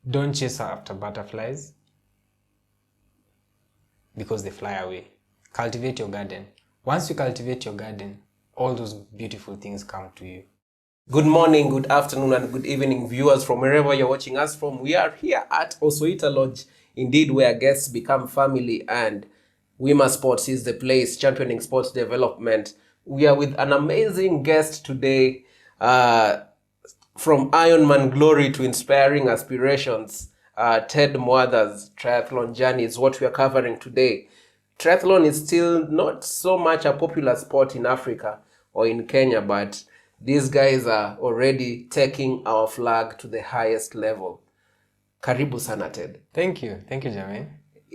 Don't chase after butterflies because they fly away. Cultivate your garden. Once you cultivate your garden, all those beautiful things come to you. Good morning, good afternoon, and good evening, viewers from wherever you're watching us from. We are here at Osoita Lodge, indeed, where guests become family, and Wima Sports is the place championing sports development. We are with an amazing guest today, from Ironman Glory to inspiring aspirations. Ted Mwatha's triathlon journey is what we are covering today. Triathlon is still not so much a popular sport in Africa or in Kenya, but these guys are already taking our flag to the highest level. Karibu sana, Ted. Thank you, Jermaine.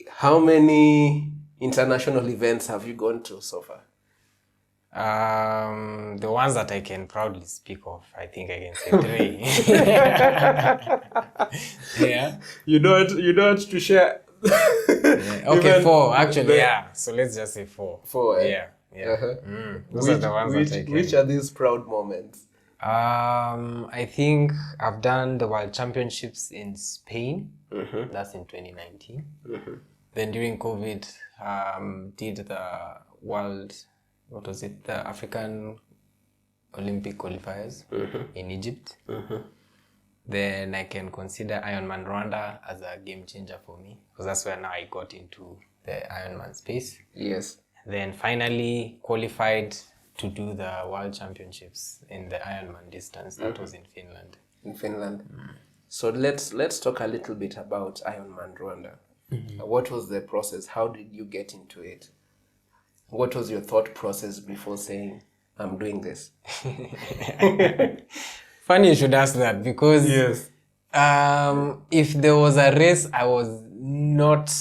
How many international events have you gone to so far? The ones that I can proudly speak of, I think I can say 3. Yeah. You don't to share. Yeah. Okay, 4 actually. Yeah. So let's just say 4. 4. Yeah. Yeah. Uh-huh. Those are the ones that I can. Which are these proud moments? I think I've done the World Championships in Spain. Mm-hmm. That's in 2019. Mm-hmm. Then during COVID, did the the African Olympic qualifiers in Egypt. Mm-hmm. Then I can consider Ironman Rwanda as a game changer for me, because that's where now I got into the Ironman space. Yes. Then finally qualified to do the World Championships in the Ironman distance. That was in Finland. In Finland. So let's talk a little bit about Ironman Rwanda. What was the process? How did you get into it? What was your thought process before saying, I'm doing this? Funny you should ask that, because yes. If there was a race I was not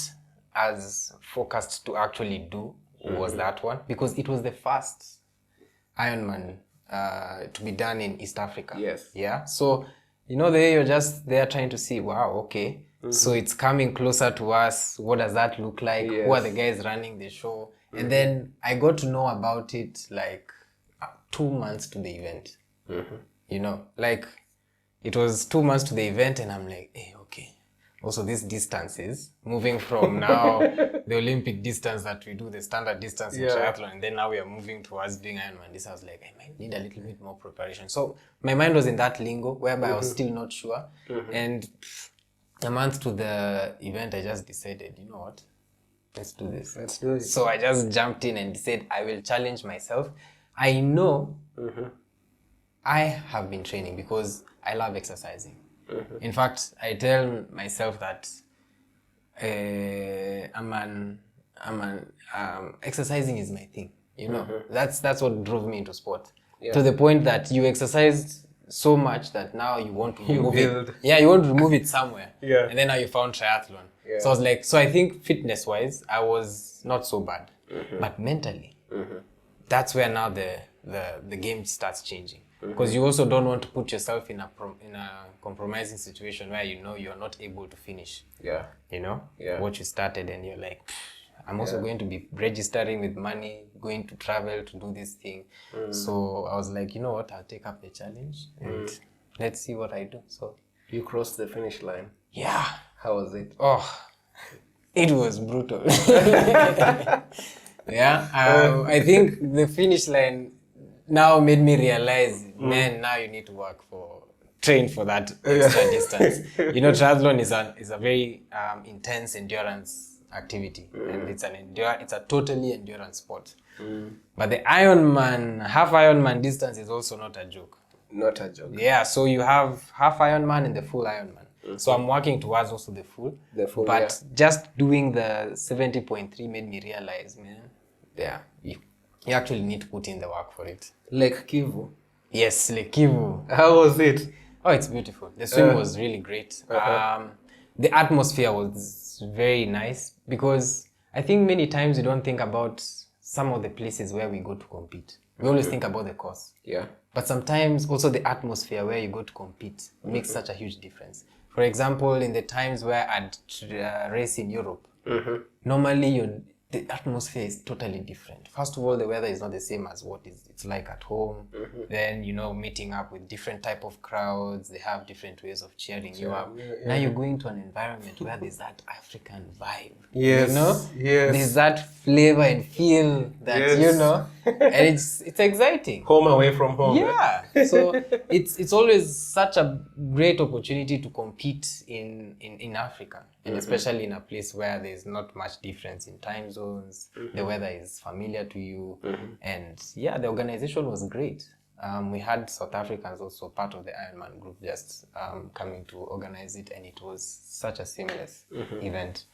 as focused to actually do, was that one, because it was the first Ironman to be done in East Africa. Yes. Yeah. So, you're just there trying to see, wow, okay. So it's coming closer to us. What does that look like? Yes. Who are the guys running the show? And then I got to know about it like 2 months to the event. It was 2 months to the event, and I'm like, hey, okay. Also, these distances, moving from now the Olympic distance that we do, the standard distance in triathlon, and then now we are moving towards doing Ironman. This I was like, I might need a little bit more preparation. So my mind was in that lingo, whereby I was still not sure. And a month to the event, I just decided, you know what? Let's do this. Let's do it. So I just jumped in and said, I will challenge myself. I know I have been training because I love exercising. In fact, I tell myself that exercising is my thing. That's what drove me into sport. Yeah. To the point that you exercised so much that now you want to remove it. Yeah, you want to remove it somewhere. Yeah. And then now you found triathlon. Yeah. So I was like, I think fitness-wise, I was not so bad. But mentally, that's where now the game starts changing. Because you also don't want to put yourself in a compromising situation where you're not able to finish. Yeah. What you started, and you're like, I'm also going to be registering with money, going to travel to do this thing. So I was like, you know what, I'll take up the challenge and let's see what I do. So you crossed the finish line. Yeah. How was it? Oh, it was brutal. Yeah. I think the finish line now made me realize, man, now you need to train for that extra distance. Triathlon is a very intense endurance activity, and it's a totally endurance sport. But the half Ironman distance is also not a joke. Not a joke. Yeah, so you have half Ironman and the full Ironman. So I'm working towards also the full. But just doing the 70.3 made me realize, man, you actually need to put in the work for it. Lake Kivu. Yes, Lake Kivu. How was it? Oh, it's beautiful. The swim was really great. The atmosphere was very nice, because I think many times we don't think about some of the places where we go to compete. We always think about the course. Yeah. But sometimes also the atmosphere where you go to compete makes such a huge difference. For example, in the times where I'd race in Europe, normally the atmosphere is totally different. First of all, the weather is not the same as what it's like at home. Then, meeting up with different type of crowds, they have different ways of cheering you up. Now you're going to an environment where there's that African vibe. Yes. There's that flavor and feel that, and it's exciting. Home away from home. Yeah. So it's always such a great opportunity to compete in Africa, and especially in a place where there's not much difference in time zones. The weather is familiar to you, and the organization was great. We had South Africans also part of the Ironman group just coming to organize it, and it was such a seamless event.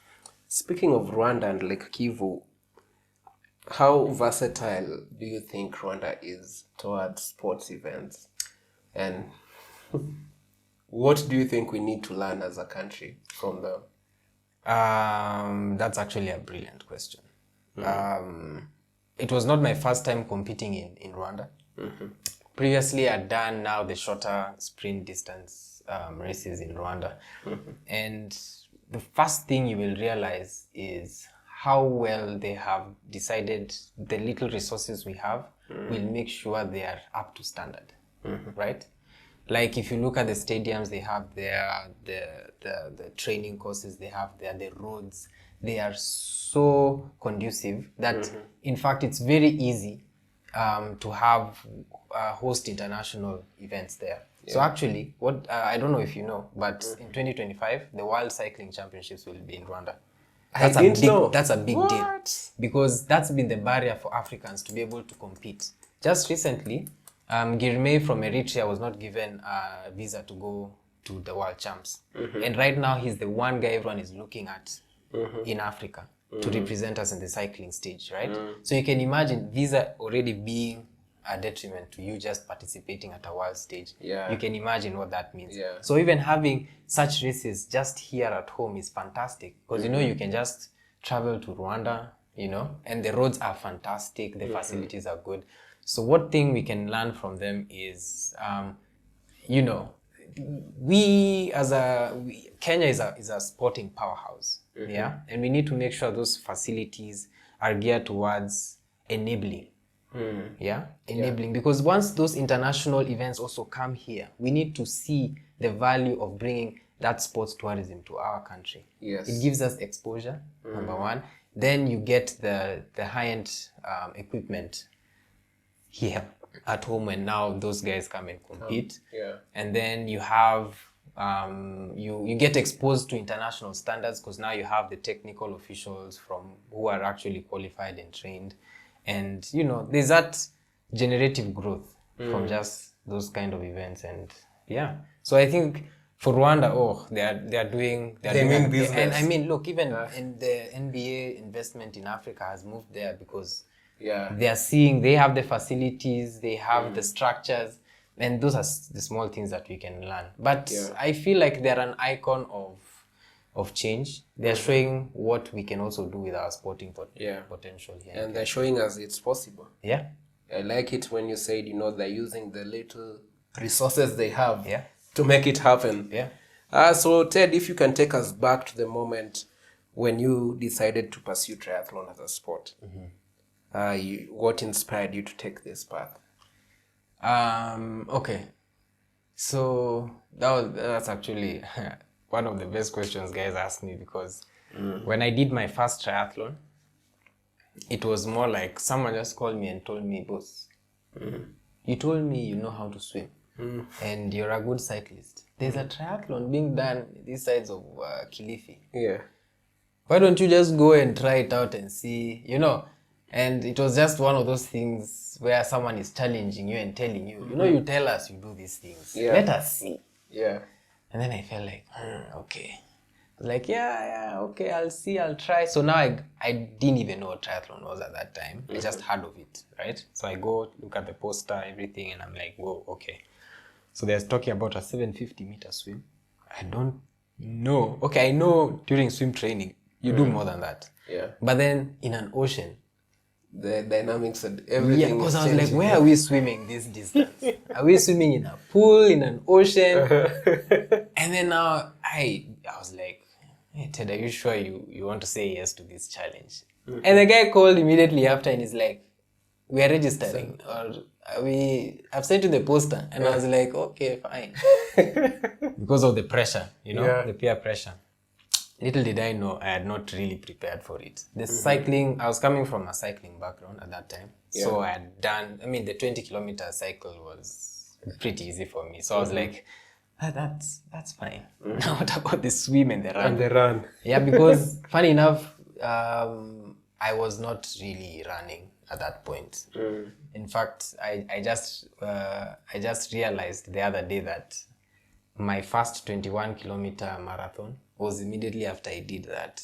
Speaking of Rwanda and Lake Kivu, how versatile do you think Rwanda is towards sports events? And what do you think we need to learn as a country from them? That's actually a brilliant question. It was not my first time competing in Rwanda. Previously, I'd done now the shorter sprint distance races in Rwanda. And the first thing you will realize is how well they have decided the little resources we have will make sure they are up to standard, right? Like if you look at the stadiums they have there, the training courses they have there, the roads, they are so conducive that in fact it's very easy to have host international events there. So actually, what I don't know if you know, but in 2025, the World Cycling Championships will be in Rwanda. That's a big deal because that's been the barrier for Africans to be able to compete. Just recently, Girmay from Eritrea was not given a visa to go to the World Champs. And right now, he's the one guy everyone is looking at in Africa to represent us in the cycling stage, right? So you can imagine visa already being a detriment to you just participating at a world stage. You can imagine what that means. So even having such races just here at home is fantastic because you can just travel to Rwanda, and the roads are fantastic, the facilities are good. So what thing we can learn from them is Kenya is a sporting powerhouse, and we need to make sure those facilities are geared towards enabling. Enabling, because once those international events also come here, we need to see the value of bringing that sports tourism to our country. It gives us exposure, number one. Then you get the high-end equipment here at home, and now those guys come and compete. And then you have you get exposed to international standards because now you have the technical officials who are actually qualified and trained. And there's that generative growth from just those kind of events, and so I think for Rwanda, they're doing business. And I mean, look, even in the NBA investment in Africa has moved there because they are seeing they have the facilities, they have the structures, and those are the small things that we can learn. But I feel like they're an icon of change. They're showing what we can also do with our sporting potential here. And they're showing us it's possible. I like it when you said, they're using the little resources they have to make it happen. So Ted, if you can take us back to the moment when you decided to pursue triathlon as a sport, what inspired you to take this path? Okay. So that's actually one of the best questions guys ask me because when I did my first triathlon, it was more like someone just called me and told me, boss, you told me you know how to swim and you're a good cyclist. There's a triathlon being done these sides of Kilifi. Why don't you just go and try it out and see, And it was just one of those things where someone is challenging you and telling you, you tell us you do these things. Let us see. And then I felt like, okay. Like, okay, I'll see, I'll try. So now I didn't even know what triathlon was at that time. I just heard of it, right? So I go look at the poster, everything, and I'm like, whoa, okay. So they're talking about a 750-meter swim. I don't know. Okay, I know during swim training, you do more than that. But then in an ocean, the dynamics and everything. Because I was like, where are we swimming this distance? Are we swimming in a pool, in an ocean? And then now I was like, hey, Ted, are you sure you want to say yes to this challenge? And the guy called immediately after and he's like, we are registering, or I've sent you the poster. And I was like, okay, fine. Because of the pressure, the peer pressure. Little did I know, I had not really prepared for it. The cycling, I was coming from a cycling background at that time. So I had done, the 20-kilometer cycle was pretty easy for me. So I was like, that's fine. Now what about the swim and the run? And the run. Yeah, because funny enough, I was not really running at that point. In fact, I just realized the other day that my first 21-kilometer marathon was immediately after I did that.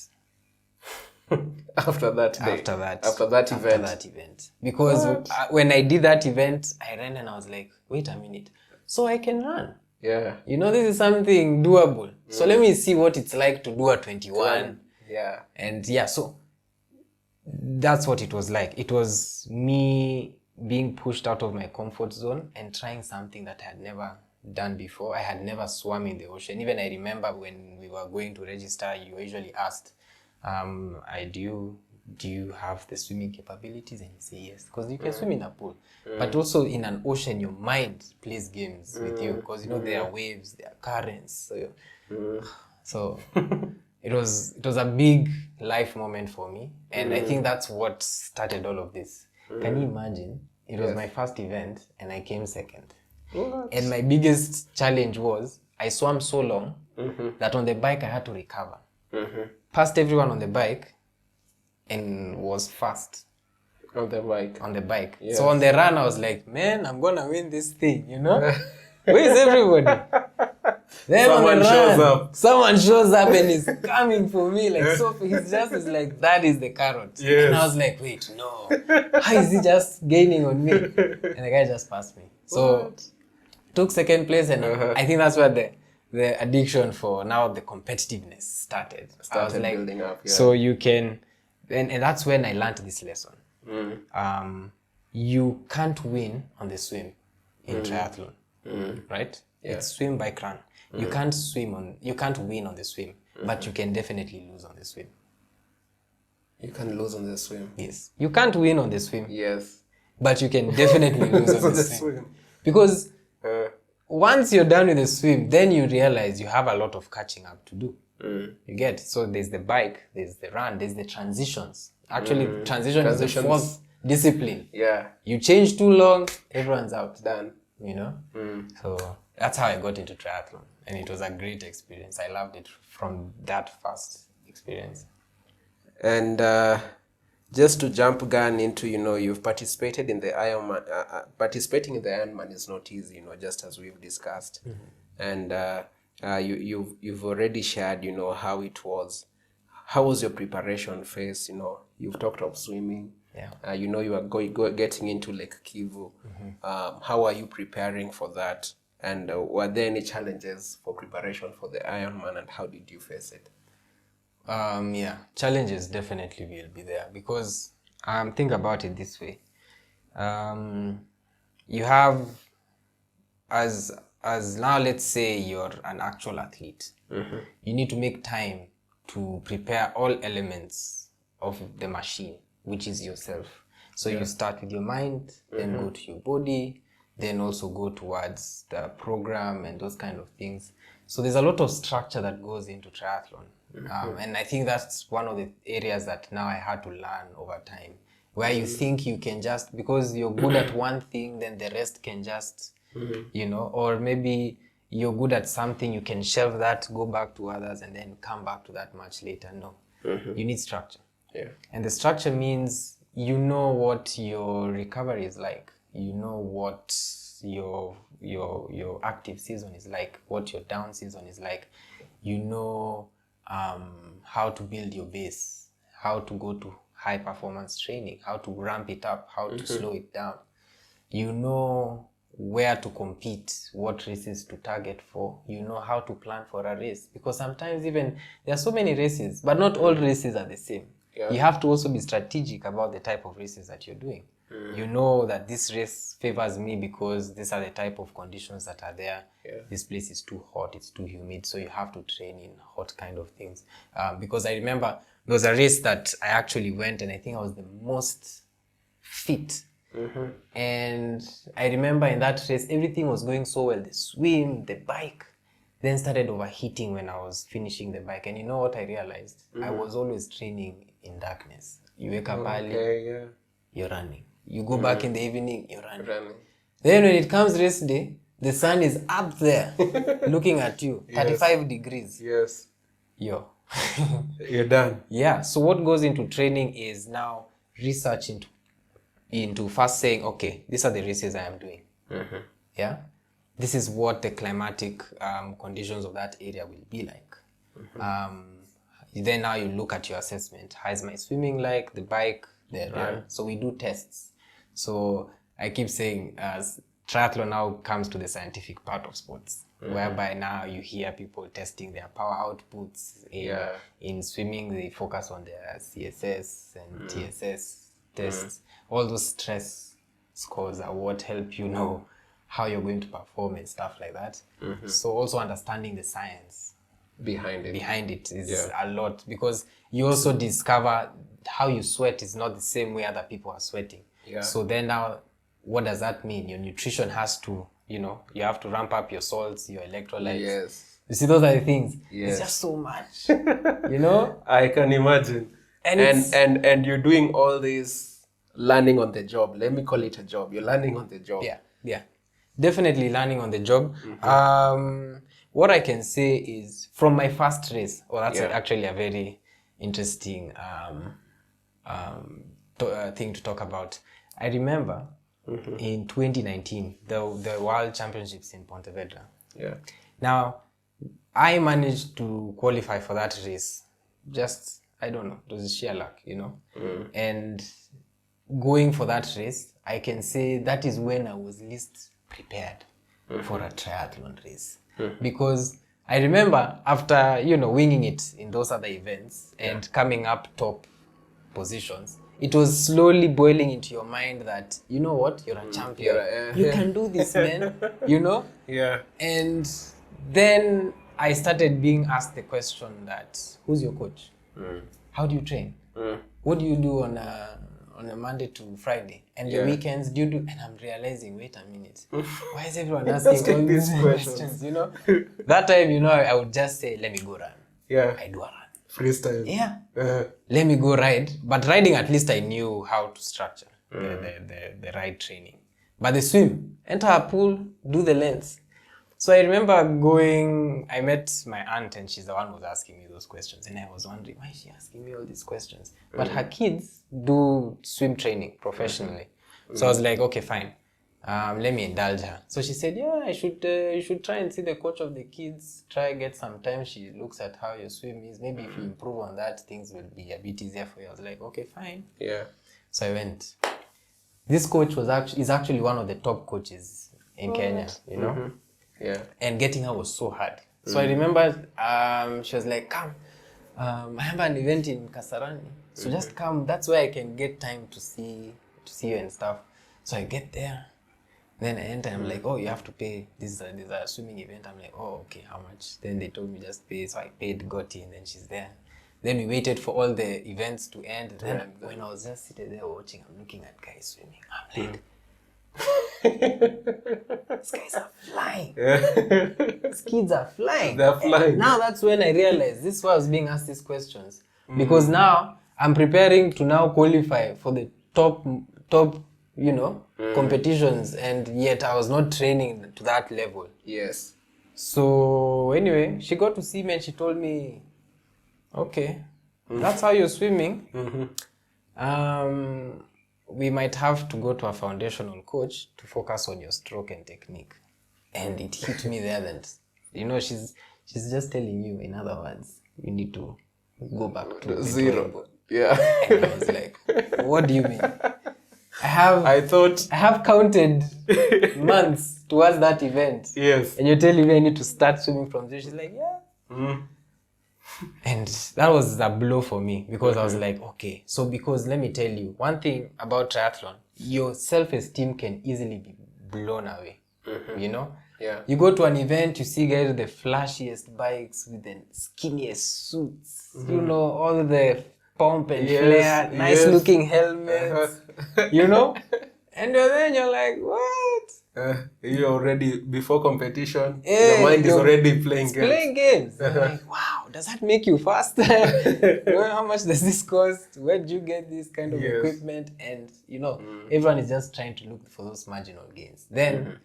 After that event. Because when I did that event, I ran and I was like, wait a minute. So I can run. Yeah. This is something doable. So let me see what it's like to do a 21. Yeah. And so that's what it was like. It was me being pushed out of my comfort zone and trying something that I had never done before. I had never swum in the ocean. Even I remember when we were going to register, you usually asked, do you have the swimming capabilities? And you say yes, because you can swim in a pool. But also in an ocean, your mind plays games with you, because there are waves, there are currents. So it was a big life moment for me, and I think that's what started all of this. Can you imagine? It was my first event, and I came second. What? And my biggest challenge was I swam so long that on the bike I had to recover. Passed everyone on the bike and was fast. On the bike. Yes. So on the run I was like, man, I'm gonna win this thing, Where is everybody? Then someone shows up and is coming for me, like, so he's like, that is the carrot. Yes. And I was like, wait, no. How is he just gaining on me? And the guy just passed me. So took second place, and I think that's where the addiction for now the competitiveness started. I was like, building up. Yeah. So you can, and that's when I learned this lesson. You can't win on the swim in triathlon, right? Yeah. It's swim, bike, run. You can't win on the swim, but you can definitely lose on the swim. You can lose on the swim. Yes. You can't win on the swim. Yes. But you can definitely lose on the swim. Because once you're done with the swim, then you realize you have a lot of catching up to do. You get? So there's the bike, there's the run, there's the transitions. Actually, transition is the fourth discipline. Yeah. You change too long, everyone's out. Done. So that's how I got into triathlon. And it was a great experience. I loved it from that first experience. And just to jump gun into, you've participated in the Ironman. Participating in the Ironman is not easy, just as we've discussed. And you've already shared, how it was. How was your preparation phase? You've talked of swimming. Yeah. You are getting into Lake Kivu. How are you preparing for that? And were there any challenges for preparation for the Ironman, and how did you face it? Challenges definitely will be there, because think about it this way. You have, as now let's say you're an actual athlete, you need to make time to prepare all elements of the machine, which is yourself. So you start with your mind, then go to your body, then also go towards the program and those kind of things. So there's a lot of structure that goes into triathlon. And I think that's one of the areas that now I had to learn over time, where you think you can just, because you're good at one thing, then the rest can just, or maybe you're good at something, you can shelve that, go back to others, and then come back to that much later. No, you need structure. Yeah. And the structure means what your recovery is like. What your active season is like, what your down season is like. How to build your base, how to go to high performance training, how to ramp it up, how to slow it down. Where to compete, what races to target for, how to plan for a race. Because sometimes even there are so many races, but not all races are the same. Yeah. You have to also be strategic about the type of races that you're doing. You know that this race favors me because these are the type of conditions that are there. This place is too hot, it's too humid, so you have to train in hot kind of things. Because I remember there was a race that I actually went, and I think I was the most fit. And I remember in that race, everything was going so well. The swim, the bike, then started overheating when I was finishing the bike. And you know what I realized? I was always training in darkness. You wake up early, you're running. You go back in the evening, you're running. Then when it comes race day, the sun is up there looking at you, 35 degrees. Yes. Yo. You're done. Yeah. So what goes into training is now research into first saying, okay, these are the races I am doing. Yeah. This is what the climatic conditions of that area will be like. Then now you look at your assessment. How is my swimming like, the bike, the run? So we do tests. So I keep saying triathlon now comes to the scientific part of sports, whereby now you hear people testing their power outputs. In swimming, they focus on their CSS and TSS tests. All those stress scores are what help you know how you're going to perform and stuff like that. So also understanding the science behind it is a lot, because you also discover how you sweat is not the same way other people are sweating. So then now, what does that mean? Your nutrition has to, you have to ramp up your salts, your electrolytes. You see, those are the things. It's just so much, I can imagine. And you're doing all this learning on the job. Let me call it a job. You're learning on the job. Yeah. Definitely learning on the job. What I can say is from my first race, that's actually a very interesting thing to talk about. I remember in 2019, the World Championships in Pontevedra. Now, I managed to qualify for that race. Just, I don't know, it was sheer luck, And going for that race, I can say that is when I was least prepared for a triathlon race. Because I remember after, winging it in those other events and coming up top positions, it was slowly boiling into your mind that, you know what, you're a champion. You can do this, man, And then I started being asked the question that, who's your coach? How do you train? What do you do on a Monday to Friday? And your weekends, do you do? And I'm realizing, wait a minute, why is everyone asking all these questions? That time, I would just say, let me go run. I do a run. Freestyle. Let me go ride. But riding, at least I knew how to structure the ride training. But the swim, enter a pool, do the lengths. So I remember I met my aunt, and she's the one who was asking me those questions. And I was wondering, why is she asking me all these questions? But her kids do swim training professionally. So I was like, okay, fine. Let me indulge her. So she said, you should try and see the coach of the kids. Try get some time. She looks at how your swim is. Maybe if you improve on that, things will be a bit easier for you. I was like, okay, fine. So I went. This coach is actually one of the top coaches in Kenya, And getting her was so hard. So I remember she was like, come, I have an event in Kasarani. So just come. That's where I can get time to see you and stuff. So I get there. Then I enter, I'm like, oh, you have to pay. This is a swimming event. I'm like, oh, okay, how much? Then they told me just pay. So I paid, got in, and she's there. Then we waited for all the events to end. Then when I was just sitting there watching, I'm looking at guys swimming. I'm like, these guys are flying. These kids are flying. They're flying. And now that's when I realized this is why I was being asked these questions. Because now I'm preparing to now qualify for the top competitions, and yet I was not training to that level. So anyway, she got to see me and she told me, okay, that's how you're swimming. We might have to go to a foundational coach to focus on your stroke and technique. And it hit me there that, she's just telling you, in other words, you need to go back to zero. And I was like, what do you mean? I have counted months towards that event. Yes. And you're telling me I need to start swimming from there. She's like, yeah. And that was a blow for me because I was like, okay, so because let me tell you, one thing about triathlon, your self-esteem can easily be blown away, you know? Yeah. You go to an event, you see guys with the flashiest bikes, with the skinniest suits, you know, all the pump and flare, nice looking helmets, you know? And then you're like, what? You're already, before competition, Yeah, your mind is already playing games. Playing games. I'm like, wow, does that make you faster? How much does this cost? Where do you get this kind of equipment? And, you know, everyone is just trying to look for those marginal gains. Then,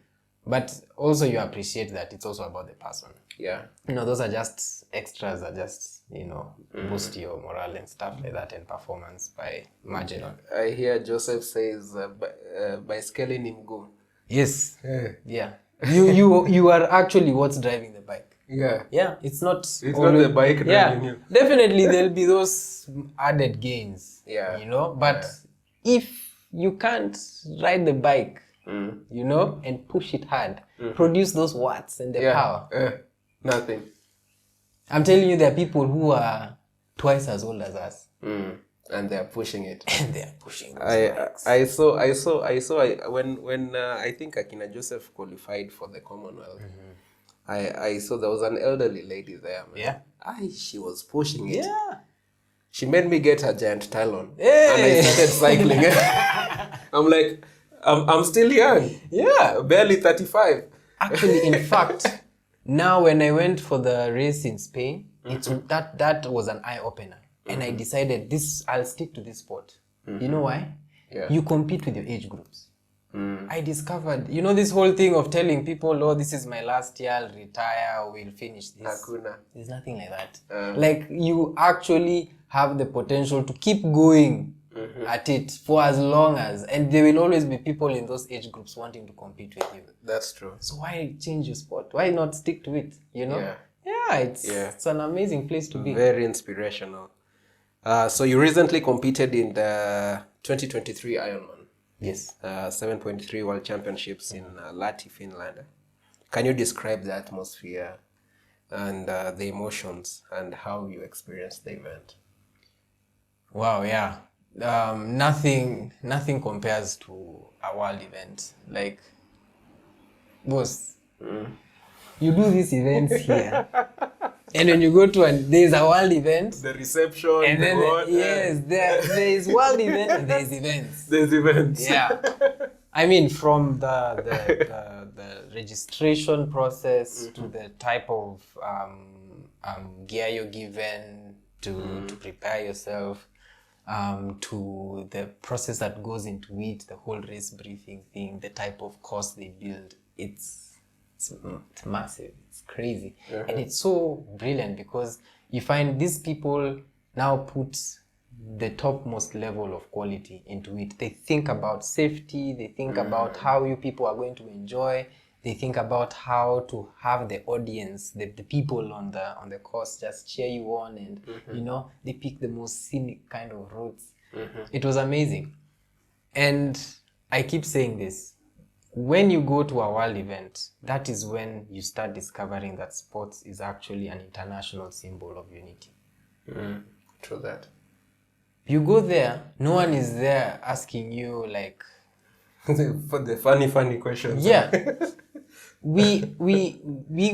but also you appreciate that it's also about the person. Yeah. You know, those are just extras that just, you know, boost your morale and stuff like that and performance by marginal. I hear Joseph says, by scaling him go. Yes. Yeah. You are actually what's driving the bike. Yeah. Yeah. It's not the bike driving you. Definitely there'll be those added gains. Yeah. You know, but if you can't ride the bike, you know, and push it hard, produce those watts and the power. Nothing. I'm telling you, there are people who are twice as old as us. And they're pushing it. And they're pushing those bikes. I saw when I think Akina Joseph qualified for the Commonwealth. I saw there was an elderly lady there, man. Yeah. She was pushing it. Yeah. She made me get her giant talon. Hey. And I started cycling. I'm like, I'm still young. Yeah. Barely 35. Actually, in fact, now when I went for the race in Spain, it's that was an eye-opener. And I decided I'll stick to this sport. You know why? Yeah. You compete with your age groups. I discovered, you know, this whole thing of telling people, oh, this is my last year, I'll retire, we'll finish this. Hakuna. There's nothing like that. Like, you actually have the potential to keep going at it for as long as, and there will always be people in those age groups wanting to compete with you. That's true. So why change your sport? Why not stick to it? You know? Yeah, it's an amazing place to be. Very inspirational. So you recently competed in the 2023 Ironman. Yes. 7.3 World Championships in Lahti, Finland. Can you describe the atmosphere and the emotions and how you experienced the event? Wow, yeah. Nothing compares to a world event. Like, boss, you do these events here, and when you go to there's a world event, the reception, and then there is world event and there's events. There's events. Yeah, I mean, from the registration process to the type of gear you're given to prepare yourself. To the process that goes into it, the whole race briefing thing, the type of course they build, it's massive, it's crazy. And it's so brilliant because you find these people now put the topmost level of quality into it. They think about safety, they think about how you people are going to enjoy, they think about how to have the audience, the people on the course just cheer you on, and you know, they pick the most scenic kind of routes. It was amazing. And I keep saying this, when you go to a world event, that is when you start discovering that sports is actually an international symbol of unity. True that. You go there, no one is there asking you like for the funny questions. Yeah. We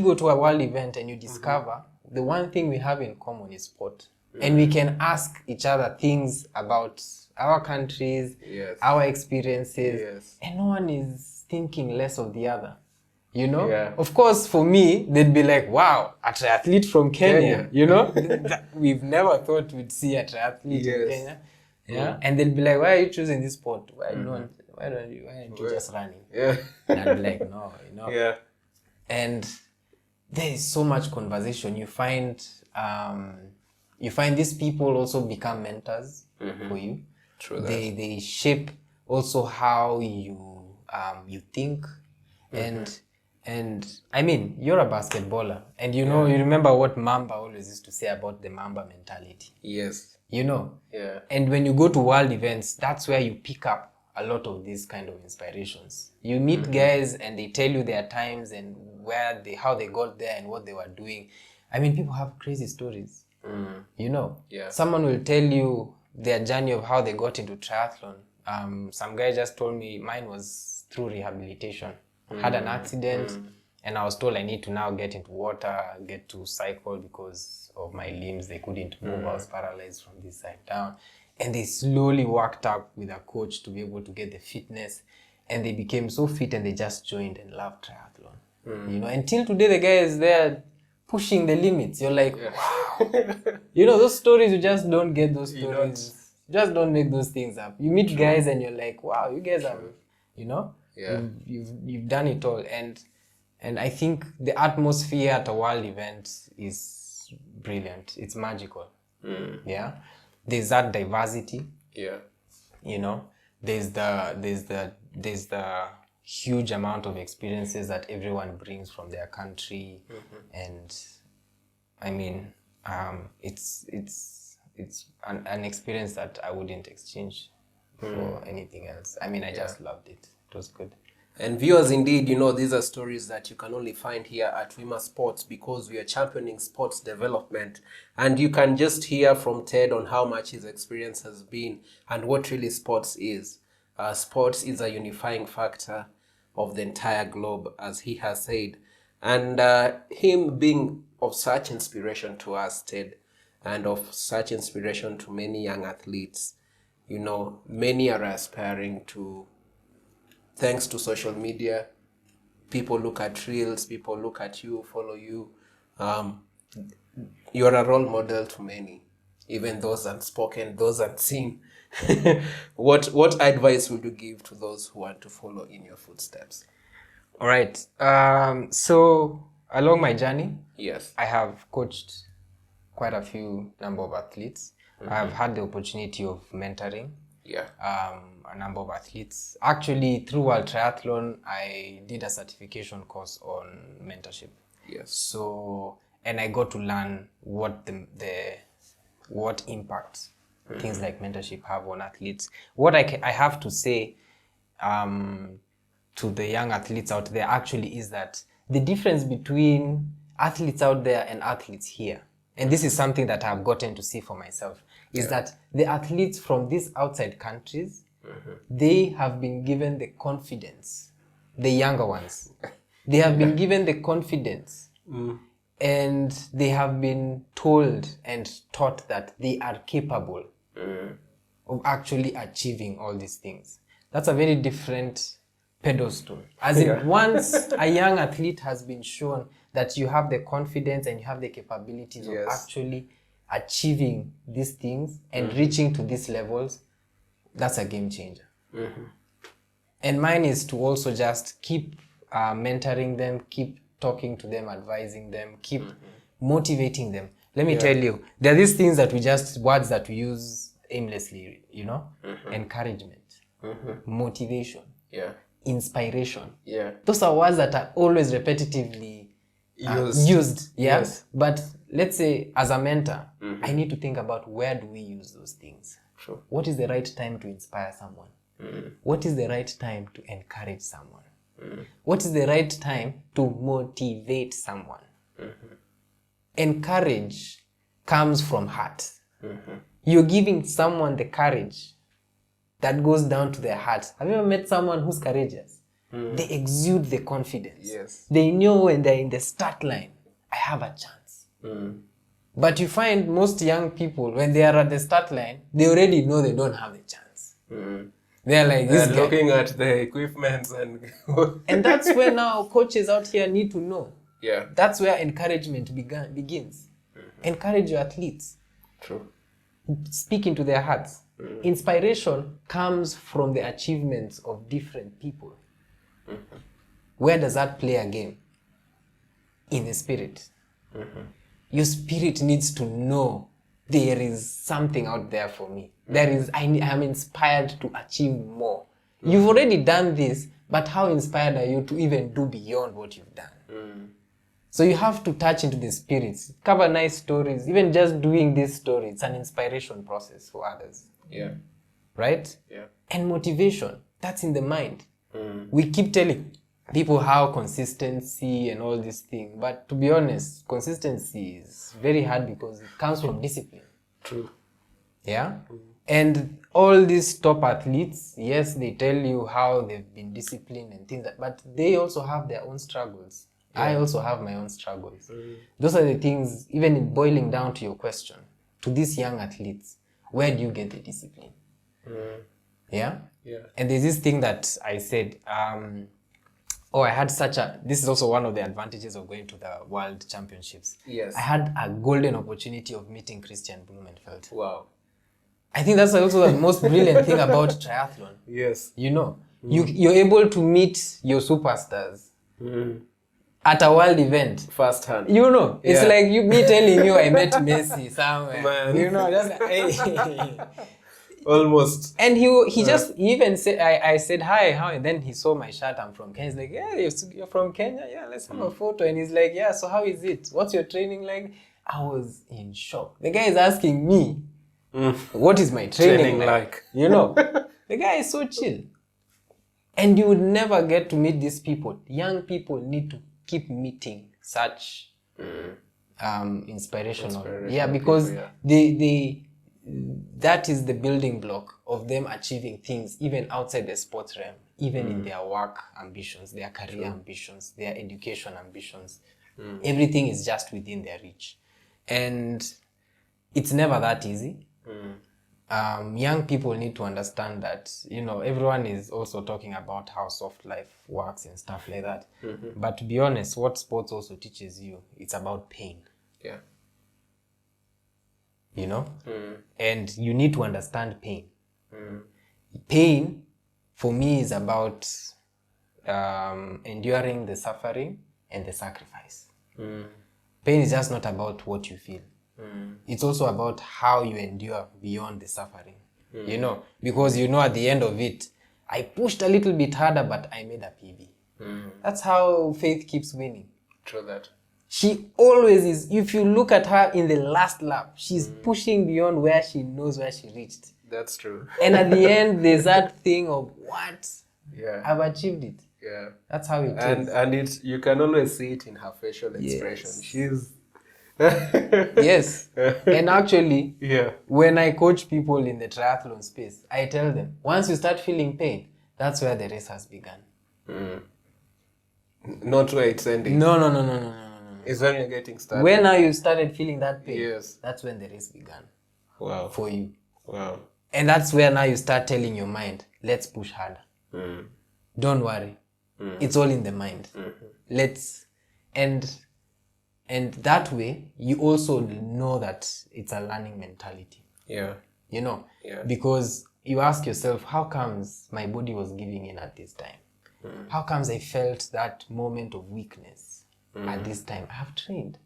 go to a world event and you discover the one thing we have in common is sport. And we can ask each other things about our countries, our experiences, and no one is thinking less of the other. You know? Yeah. Of course, for me, they'd be like, wow, a triathlete from Kenya. You know? We've never thought we'd see a triathlete in Kenya. Yeah. And they'll be like, why are you choosing this sport? Why aren't you just running? Yeah. And I'll be like, no, you know. Yeah. And there is so much conversation. You find these people also become mentors for you. True that. They shape also how you think. And I mean, you're a basketballer, and you know, you remember what Mamba always used to say about the Mamba mentality. Yes. You know? Yeah. And when you go to world events, that's where you pick up a lot of these kind of inspirations. You meet guys and they tell you their times and how they got there and what they were doing. I mean, people have crazy stories. You know, Yeah. someone will tell you their journey of how they got into triathlon. Some guy just told me mine was through rehabilitation. Had an accident, and I was told I need to now get into water, get to cycle because of my limbs. They couldn't move. I was paralyzed from this side down. And they slowly worked up with a coach to be able to get the fitness. And they became so fit and they just joined and loved triathlon. You know, until today the guy is there pushing the limits. You're like, wow. You know, those stories, you just don't get those stories. You just don't make those things up. You meet guys and you're like, wow, you guys are, you know, you've done it all. And I think the atmosphere at a world event is brilliant. It's magical. Yeah. There's that diversity. Yeah. You know, there's the huge amount of experiences that everyone brings from their country. And I mean, it's an experience that I wouldn't exchange for anything else. I mean, I just loved it. It was good. And viewers, indeed, you know, these are stories that you can only find here at Wima Sports because we are championing sports development. And you can just hear from Ted on how much his experience has been and what really sports is. Sports is a unifying factor of the entire globe, as he has said. And him being of such inspiration to us, Ted, and of such inspiration to many young athletes. You know, many are aspiring to, thanks to social media, people look at reels, people look at you, follow you. You're a role model to many, even those unspoken, those unseen. What advice would you give to those who want to follow in your footsteps? All right. So along my journey, Yes. I have coached quite a few number of athletes. I've had the opportunity of mentoring Yeah. a number of athletes. Actually, through World Triathlon, I did a certification course on mentorship. Yes. So, and I got to learn what what impact things like mentorship have on athletes. What I have to say to the young athletes out there actually is that the difference between athletes out there and athletes here, and this is something that I've gotten to see for myself, is that the athletes from these outside countries, they have been given the confidence, the younger ones, they have been given the confidence and they have been told and taught that they are capable of actually achieving all these things. That's a very different pedestal. As in, once a young athlete has been shown that you have the confidence and you have the capabilities of actually achieving these things and reaching to these levels, that's a game changer. And mine is to also just keep mentoring them, keep talking to them, advising them, keep motivating them. Let me tell you, there are these things that words that we use aimlessly, you know, encouragement, motivation, inspiration. Those are words that are always repetitively used. Yes. But let's say as a mentor, I need to think about where do we use those things? True. What is the right time to inspire someone? What is the right time to encourage someone? What is the right time to motivate someone? Encourage comes from heart. You're giving someone the courage that goes down to their heart. Have you ever met someone who's courageous? They exude the confidence. Yes. They know when they're in the start line, I have a chance. But you find most young people, when they are at the start line, they already know they don't have a chance. They're like, They're looking at the equipment and that's where now coaches out here need to know. Yeah. That's where encouragement begins. Encourage your athletes. True. Speak into their hearts. Inspiration comes from the achievements of different people. Where does that play a game? In the spirit. Your spirit needs to know there is something out there for me. I am inspired to achieve more. You've already done this, but how inspired are you to even do beyond what you've done? So you have to touch into the spirits, cover nice stories. Even just doing this story, it's an inspiration process for others. Yeah. Right? Yeah. And motivation, that's in the mind. We keep telling people how consistency and all this thing. But to be honest, consistency is very hard because it comes from discipline. True. Yeah? And all these top athletes, yes, they tell you how they've been disciplined and things, but they also have their own struggles. Yeah. I also have my own struggles. Those are the things, even in boiling down to your question, to these young athletes, where do you get the discipline? Yeah? Yeah. And there's this thing that I said, I had this is also one of the advantages of going to the World Championships. Yes. I had a golden opportunity of meeting Christian Blumenfeld. Wow. I think that's also the most brilliant thing about triathlon. Yes. You know, you're able to meet your superstars at a world event. Firsthand. You know, it's Yeah. like me telling you I met Messi somewhere. Man. You know, just like, hey. Almost. And he even said, I said, hi, how? And then he saw my shirt, I'm from Kenya. He's like, yeah, you're from Kenya? Yeah, let's have a photo. And he's like, yeah, so how is it? What's your training like? I was in shock. The guy is asking me, what is my training like? You know, the guy is so chill. And you would never get to meet these people. Young people need to keep meeting such inspirational. Yeah, because people, they that is the building block of them achieving things even outside the sports realm, even in their work ambitions, their career ambitions, their education ambitions. Everything is just within their reach. And it's never that easy. Young people need to understand that, you know, everyone is also talking about how soft life works and stuff like that. But to be honest, what sports also teaches you, it's about pain. Yeah. You know? And you need to understand pain. Pain, for me, is about enduring the suffering and the sacrifice. Pain is just not about what you feel. It's also about how you endure beyond the suffering. You know, because you know at the end of it, I pushed a little bit harder, but I made a PB. That's how Faith keeps winning. True that. She always is. If you look at her in the last lap, she's pushing beyond where she knows where she reached. That's true. And at the end, there's that thing of, what? Yeah. I've achieved it. Yeah. That's how it is. And it's, you can always see it in her facial expression. Yes. She's Yes. And actually, yeah. when I coach people in the triathlon space, I tell them, once you start feeling pain, that's where the race has begun. Not where it's ending. No. It's when you're getting started. When now you started feeling that pain, Yes. that's when the race began. Wow. For you. Wow. And that's where now you start telling your mind, let's push harder. Don't worry. It's all in the mind. Let's, and that way, you also know that it's a learning mentality. Yeah. You know? Yeah. Because you ask yourself, how comes my body was giving in at this time? How comes I felt that moment of weakness at this time? I have trained.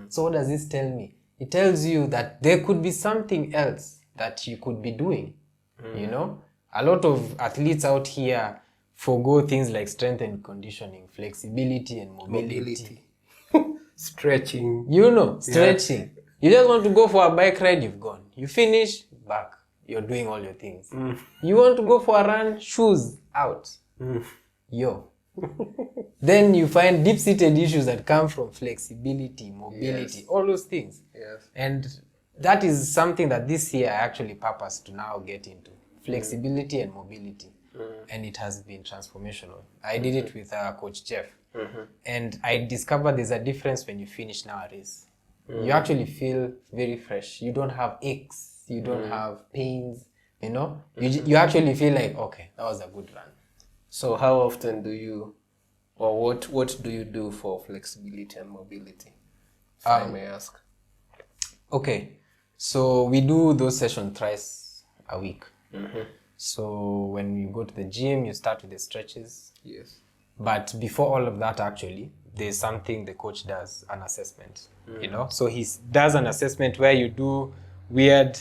So what does this tell me? It tells you that there could be something else that you could be doing. You know? A lot of athletes out here forgo things like strength and conditioning, flexibility and mobility. Stretching. You know, stretching. Yeah. You just want to go for a bike ride, you've gone. You finish, back. You're doing all your things. You want to go for a run, shoes out. Yo. Then you find deep-seated issues that come from flexibility, mobility, all those things. Yes. And that is something that this year I actually purposed to now get into. Flexibility and mobility. And it has been transformational. I did it with Coach Jeff. And I discovered there's a difference when you finish now a race. You actually feel very fresh. You don't have aches. You don't have pains. You know? You actually feel like, okay, that was a good run. So how often do you, or what do you do for flexibility and mobility, if I may ask? Okay, so we do those sessions thrice a week. So when you go to the gym, you start with the stretches. Yes. But before all of that, actually, there's something the coach does, an assessment. You know, so he does an assessment where you do weird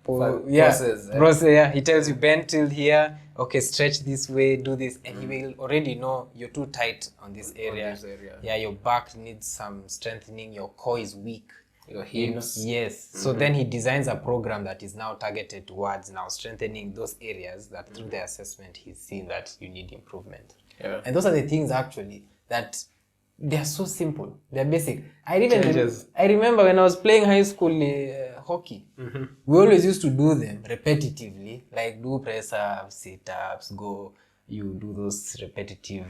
process. Yeah, he tells you bend till here. Okay, stretch this way, do this, and he will already know you're too tight on this area. Yeah, your back needs some strengthening. Your core is weak. Your hips. Yes. So then he designs a program that is now targeted towards now strengthening those areas that through the assessment he's seen that you need improvement. Yeah. And those are the things actually that they're so simple. They're basic. I remember when I was playing high school hockey, we always used to do them repetitively, like do press ups, sit ups, you do those repetitive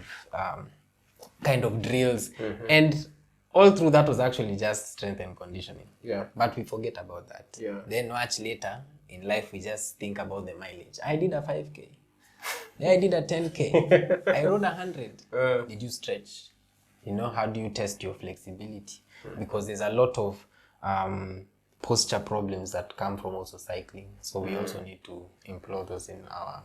kind of drills. And all through that was actually just strength and conditioning. Yeah. But we forget about that. Yeah. Then much later in life, we just think about the mileage. I did a 5K. I did a 10K. I rode 100. Did you stretch? You know, how do you test your flexibility? Because there's a lot of posture problems that come from also cycling. So we also need to employ those in our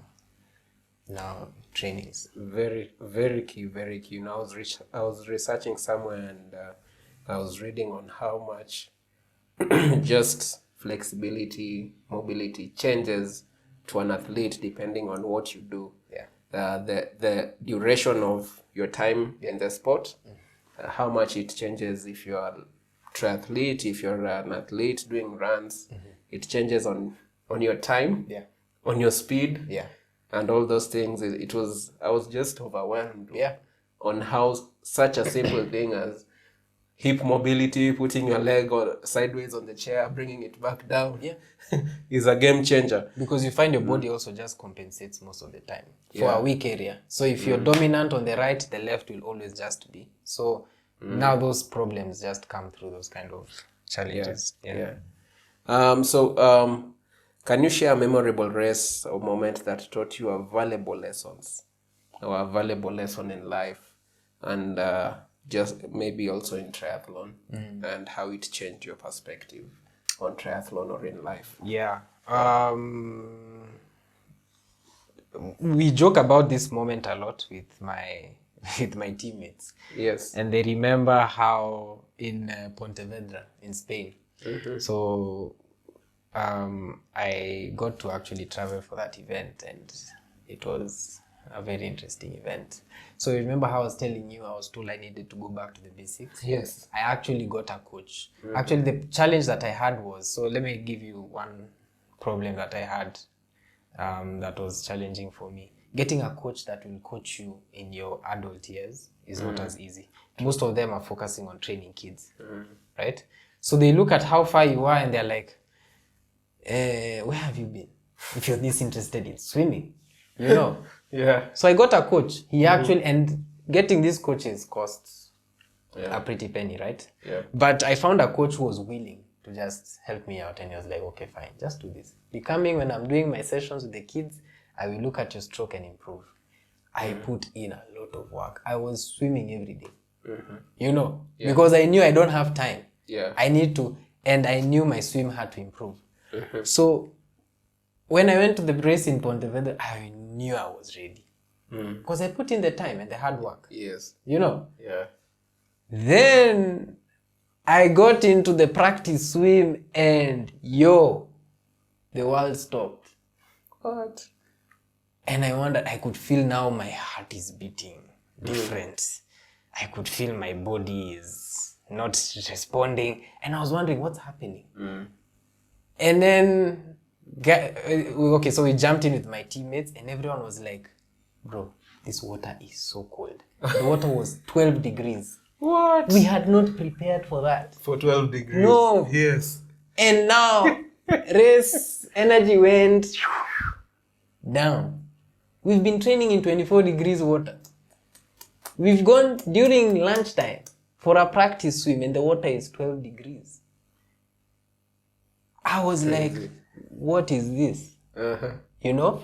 trainings. Very, very key, very key. Now I was researching somewhere and I was reading on how much just flexibility, mobility changes to an athlete depending on what you do. Yeah. The duration of your time in the sport, how much it changes if you're a triathlete, if you're an athlete doing runs, it changes on your time, on your speed, and all those things. I was just overwhelmed on how such a simple thing as hip mobility, putting your leg sideways on the chair, bringing it back down, is a game changer. Because you find your body also just compensates most of the time for a weak area. So if you're dominant on the right, the left will always just be. So now those problems just come through those kind of challenges. Can you share a memorable race or moment that taught you a valuable lessons or a valuable lesson in life, and just maybe also in triathlon, and how it changed your perspective on triathlon or in life? Yeah. We joke about this moment a lot with my teammates. Yes. And they remember how in Pontevedra in Spain. So I got to actually travel for that event, and it was a very interesting event. So remember how I was telling you, I was told I needed to go back to the basics? Yes. I actually got a coach. Actually, the challenge that I had was, so let me give you one problem that I had that was challenging for me. Getting a coach that will coach you in your adult years is not as easy. Most of them are focusing on training kids, right? So they look at how far you are and they're like, where have you been? If you're this interested in swimming, you know? So I got a coach. He actually, and getting these coaches costs a pretty penny, right? But I found a coach who was willing to just help me out, and he was like, okay, fine, just do this. Becoming, when I'm doing my sessions with the kids, I will look at your stroke and improve. I put in a lot of work. I was swimming every day, you know, because I knew I don't have time. I need to, and I knew my swim had to improve. So when I went to the race in Pontevedra, I knew I was ready because I put in the time and the hard work. You know. Then I got into the practice swim, and the world stopped. What? And I wondered, I could feel now my heart is beating different. I could feel my body is not responding, and I was wondering what's happening. And then okay, so we jumped in with my teammates, and everyone was like, bro, this water is so cold. The water was 12 degrees. What? We had not prepared for that. For 12 degrees? No. Yes. And now, race energy went down. We've been training in 24 degrees water. We've gone during lunchtime for a practice swim, and the water is 12 degrees. I was like, what is this? You know?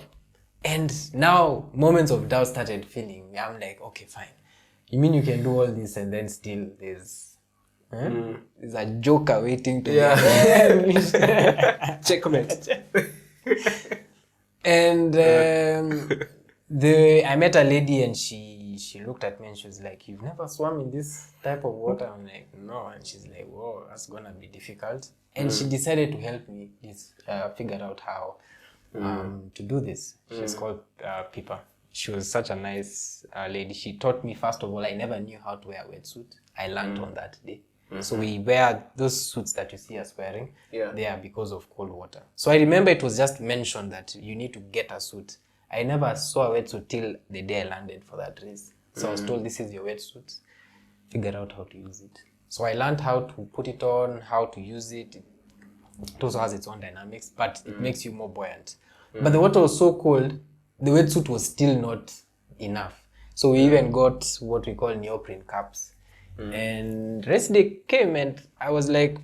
And now moments of doubt started filling. I'm like, okay, fine. You mean you can do all this and then still there's a joker waiting to be Checkmate. And I met a lady, and she looked at me and she was like, you've never swum in this type of water? I'm like, no. And she's like, whoa, that's gonna be difficult. And she decided to help me figure out how to do this. She's called Pippa. She was such a nice lady. She taught me, first of all, I never knew how to wear a wetsuit. I learned on that day. So we wear those suits that you see us wearing. They are because of cold water. So I remember it was just mentioned that you need to get a suit. I never saw a wetsuit till the day I landed for that race. So I was told, this is your wetsuit. Figure out how to use it. So I learned how to put it on, how to use it. It also has its own dynamics, but it makes you more buoyant. But the water was so cold, the wetsuit was still not enough. So we even got what we call neoprene caps. And race day came and I was like,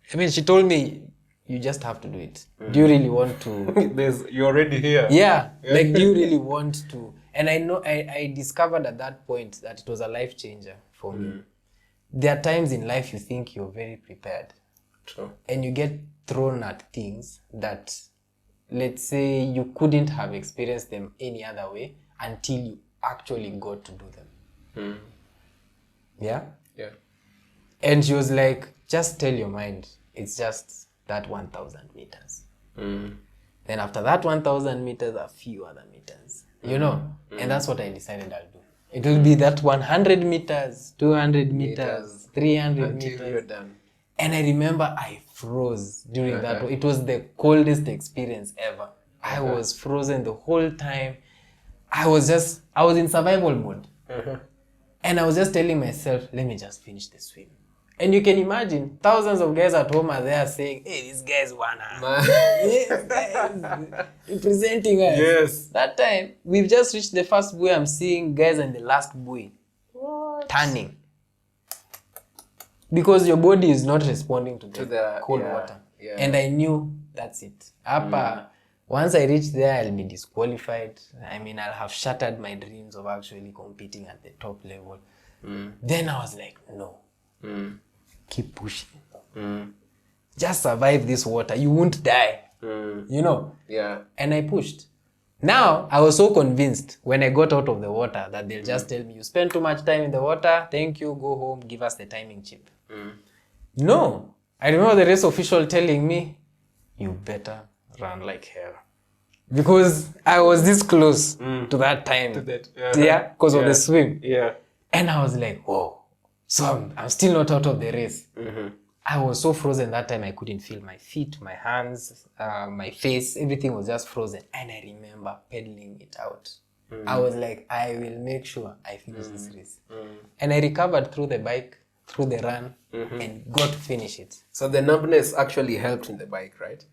she told me, you just have to do it. Do you really want to? You're already here. Yeah, like, do you really want to? And I know I discovered at that point that it was a life changer for me. There are times in life you think you're very prepared. True. And you get thrown at things that, let's say, you couldn't have experienced them any other way until you actually got to do them. Yeah? Yeah. And she was like, just tell your mind, it's just that 1,000 meters. Then after that 1,000 meters, a few other meters. You know? And that's what I decided I'll do. It will be that 100 meters, 200 meters, 300 until meters. you're done. And I remember I froze during that. It was the coldest experience ever. I was frozen the whole time. I was in survival mode. And I was just telling myself, let me just finish the swim. And you can imagine, thousands of guys at home are there saying, hey, these guys wanna. Yes, guys, representing us. Yes. That time, we've just reached the first buoy. I'm seeing guys on the last buoy. Turning. Because your body is not responding to the cold water. Yeah. And I knew that's it. Once I reach there, I'll be disqualified. I'll have shattered my dreams of actually competing at the top level. Then I was like, no. Keep pushing. Just survive this water. You won't die. You know? Yeah. And I pushed. Now, I was so convinced when I got out of the water that they'll just tell me, you spend too much time in the water, thank you, go home, give us the timing chip. No. I remember the race official telling me, you better run like hell. Because I was this close to that time. Yeah, because of the swim. Yeah. And I was like, whoa. So I'm still not out of the race. I was so frozen that time I couldn't feel my feet, my hands, my face, everything was just frozen. And I remember pedaling it out. I was like, I will make sure I finish this race. And I recovered through the bike, through the run, and got to finish it. So the numbness actually helped in the bike, right?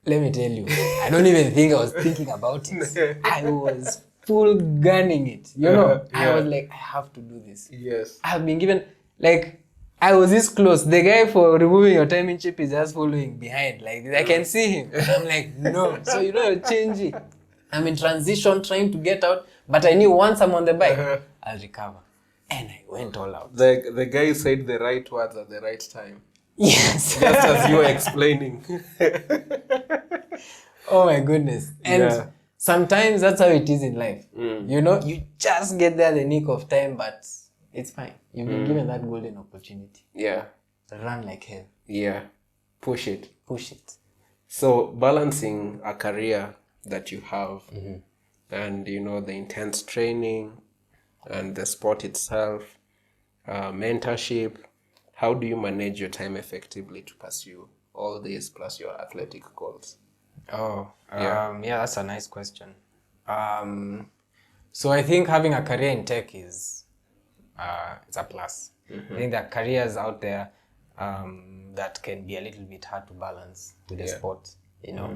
Let me tell you, I don't even think I was thinking about it. I was full gunning it. You know, I was like, I have to do this. Yes. I have been given, like, I was this close. The guy for removing your timing chip is just following behind. Like, I can see him. I'm like, no. So, you're changing. I'm in transition, trying to get out. But I knew once I'm on the bike, I'll recover. And I went all out. The guy said the right words at the right time. Yes. Just as you were explaining. Oh, my goodness. And sometimes that's how it is in life. You know, you just get there the nick of time, but it's fine. You've been given that golden opportunity. Yeah. Run like hell. Yeah. Push it. Push it. So balancing a career that you have and, the intense training and the sport itself, mentorship, how do you manage your time effectively to pursue all these plus your athletic goals? That's a nice question. So I think having a career in tech is it's a plus. I think there are careers out there that can be a little bit hard to balance with the sport,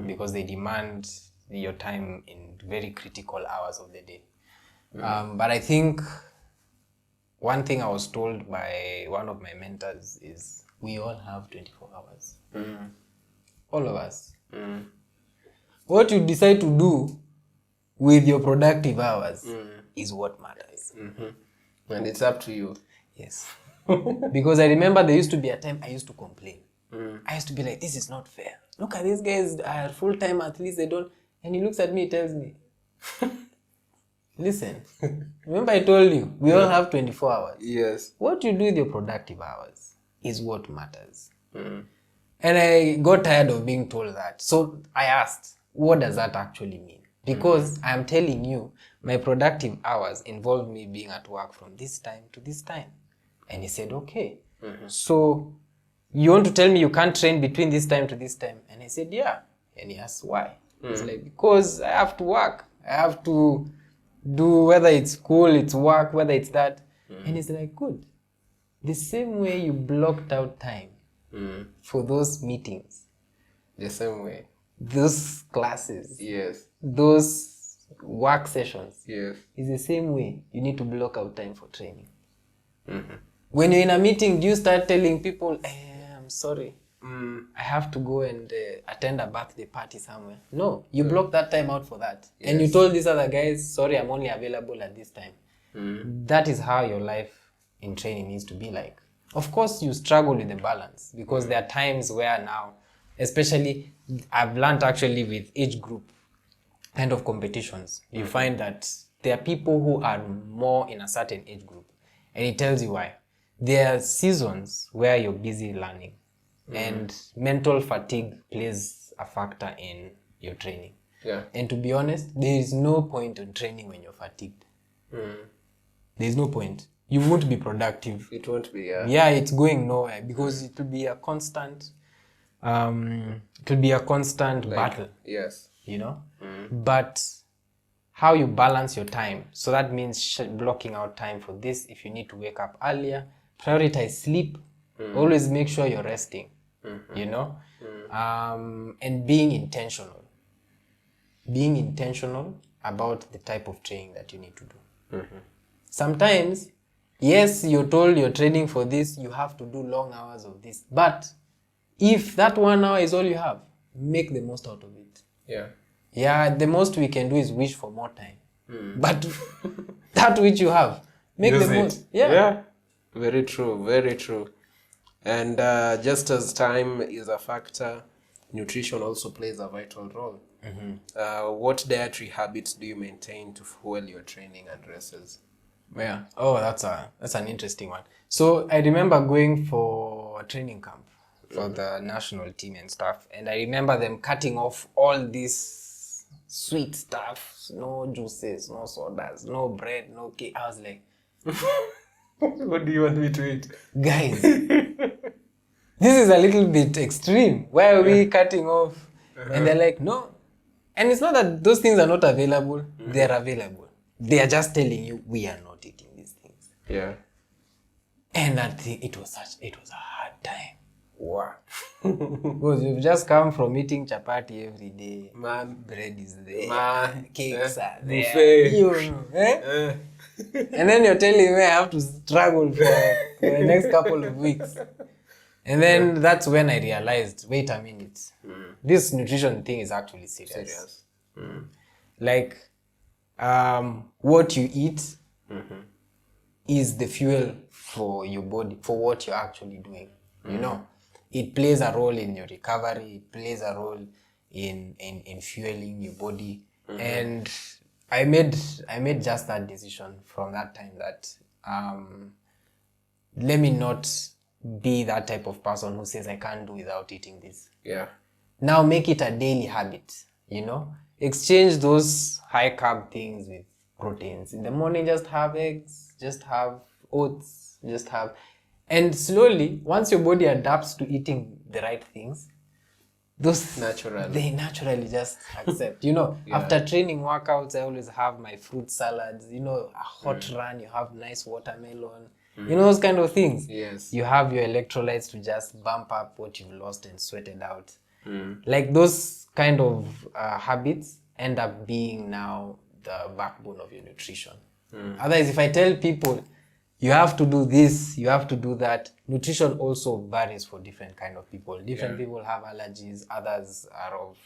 because they demand your time in very critical hours of the day. But I think one thing I was told by one of my mentors is we all have 24 hours. All of us. What you decide to do with your productive hours is what matters. And it's up to you. Yes. Because I remember there used to be a time I used to complain. I used to be like, this is not fair. Look at these guys are full-time athletes, they don't. And he looks at me, he tells me, listen, remember I told you, we all have 24 hours. Yes. What you do with your productive hours is what matters. And I got tired of being told that. So I asked, what does that actually mean? Because I'm telling you, my productive hours involve me being at work from this time to this time. And he said, okay. So you want to tell me you can't train between this time to this time? And I said, yeah. And he asked, why? It's like, because I have to work. I have to do, whether it's school, it's work, whether it's that. And it's like, good. The same way you blocked out time for those meetings, The same way. those classes, Yes. those work sessions, Yes. is the same way you need to block out time for training. When you're in a meeting, do you start telling people, I'm sorry, I have to go and attend a birthday party somewhere? No, you block that time out for that. And you told these other guys, sorry, I'm only available at this time. That is how your life in training needs to be like. Of course, you struggle with the balance because there are times where now, especially I've learned actually with age group kind of competitions, you find that there are people who are more in a certain age group, and it tells you why. There are seasons where you're busy learning and mental fatigue plays a factor in your training. Yeah. And to be honest, there is no point in training when you're fatigued. There's no point. You won't be productive. It won't be, Yeah, it's going nowhere because it will be a constant battle, Yes. you know. But how you balance your time, so that means blocking out time for this. If you need to wake up earlier, prioritize sleep. Always make sure you're resting, you know. And being intentional about the type of training that you need to do. Sometimes, yes, you're told you're training for this, you have to do long hours of this. But if that 1 hour is all you have, make the most out of it. Yeah. Yeah, the most we can do is wish for more time. But that which you have, make Use the it. most. Yeah. Very true, very true. And just as time is a factor, nutrition also plays a vital role. What dietary habits do you maintain to fuel your training and races? Yeah. Oh, that's an interesting one. So I remember going for a training camp for the national team and stuff, and I remember them cutting off all this sweet stuff, no juices, no sodas, no bread, no cake. I was like, What do you want me to eat? guys, this is a little bit extreme. Why are we cutting off? And they're like, no. And it's not that those things are not available. They're available. They are just telling you, we are not eating these things. Yeah. And that thing, it was a hard time. Wow. Because you've just come from eating chapati every day. Man. Bread is there. Man. Cakes are there. Buffet. You know, And then you're telling me I have to struggle for the next couple of weeks. And then that's when I realized, wait a minute. This nutrition thing is actually serious. Like, what you eat is the fuel for your body, for what you're actually doing. You know, it plays a role in your recovery. It plays a role in fueling your body. And I made just that decision from that time that let me not be that type of person who says I can't do without eating this. Yeah. Now make it a daily habit, you know? Exchange those high carb things with proteins. In the morning, just have eggs, just have oats, just have... And slowly, once your body adapts to eating the right things, they naturally just accept. You know, after training workouts, I always have my fruit salads. You know, a hot run, you have nice watermelon. You know, those kind of things. Yes. You have your electrolytes to just bump up what you've lost and sweated out. Like those kind of habits end up being now the backbone of your nutrition. Otherwise, if I tell people, you have to do this, you have to do that, nutrition also varies for different kind of people. Different people have allergies, others are of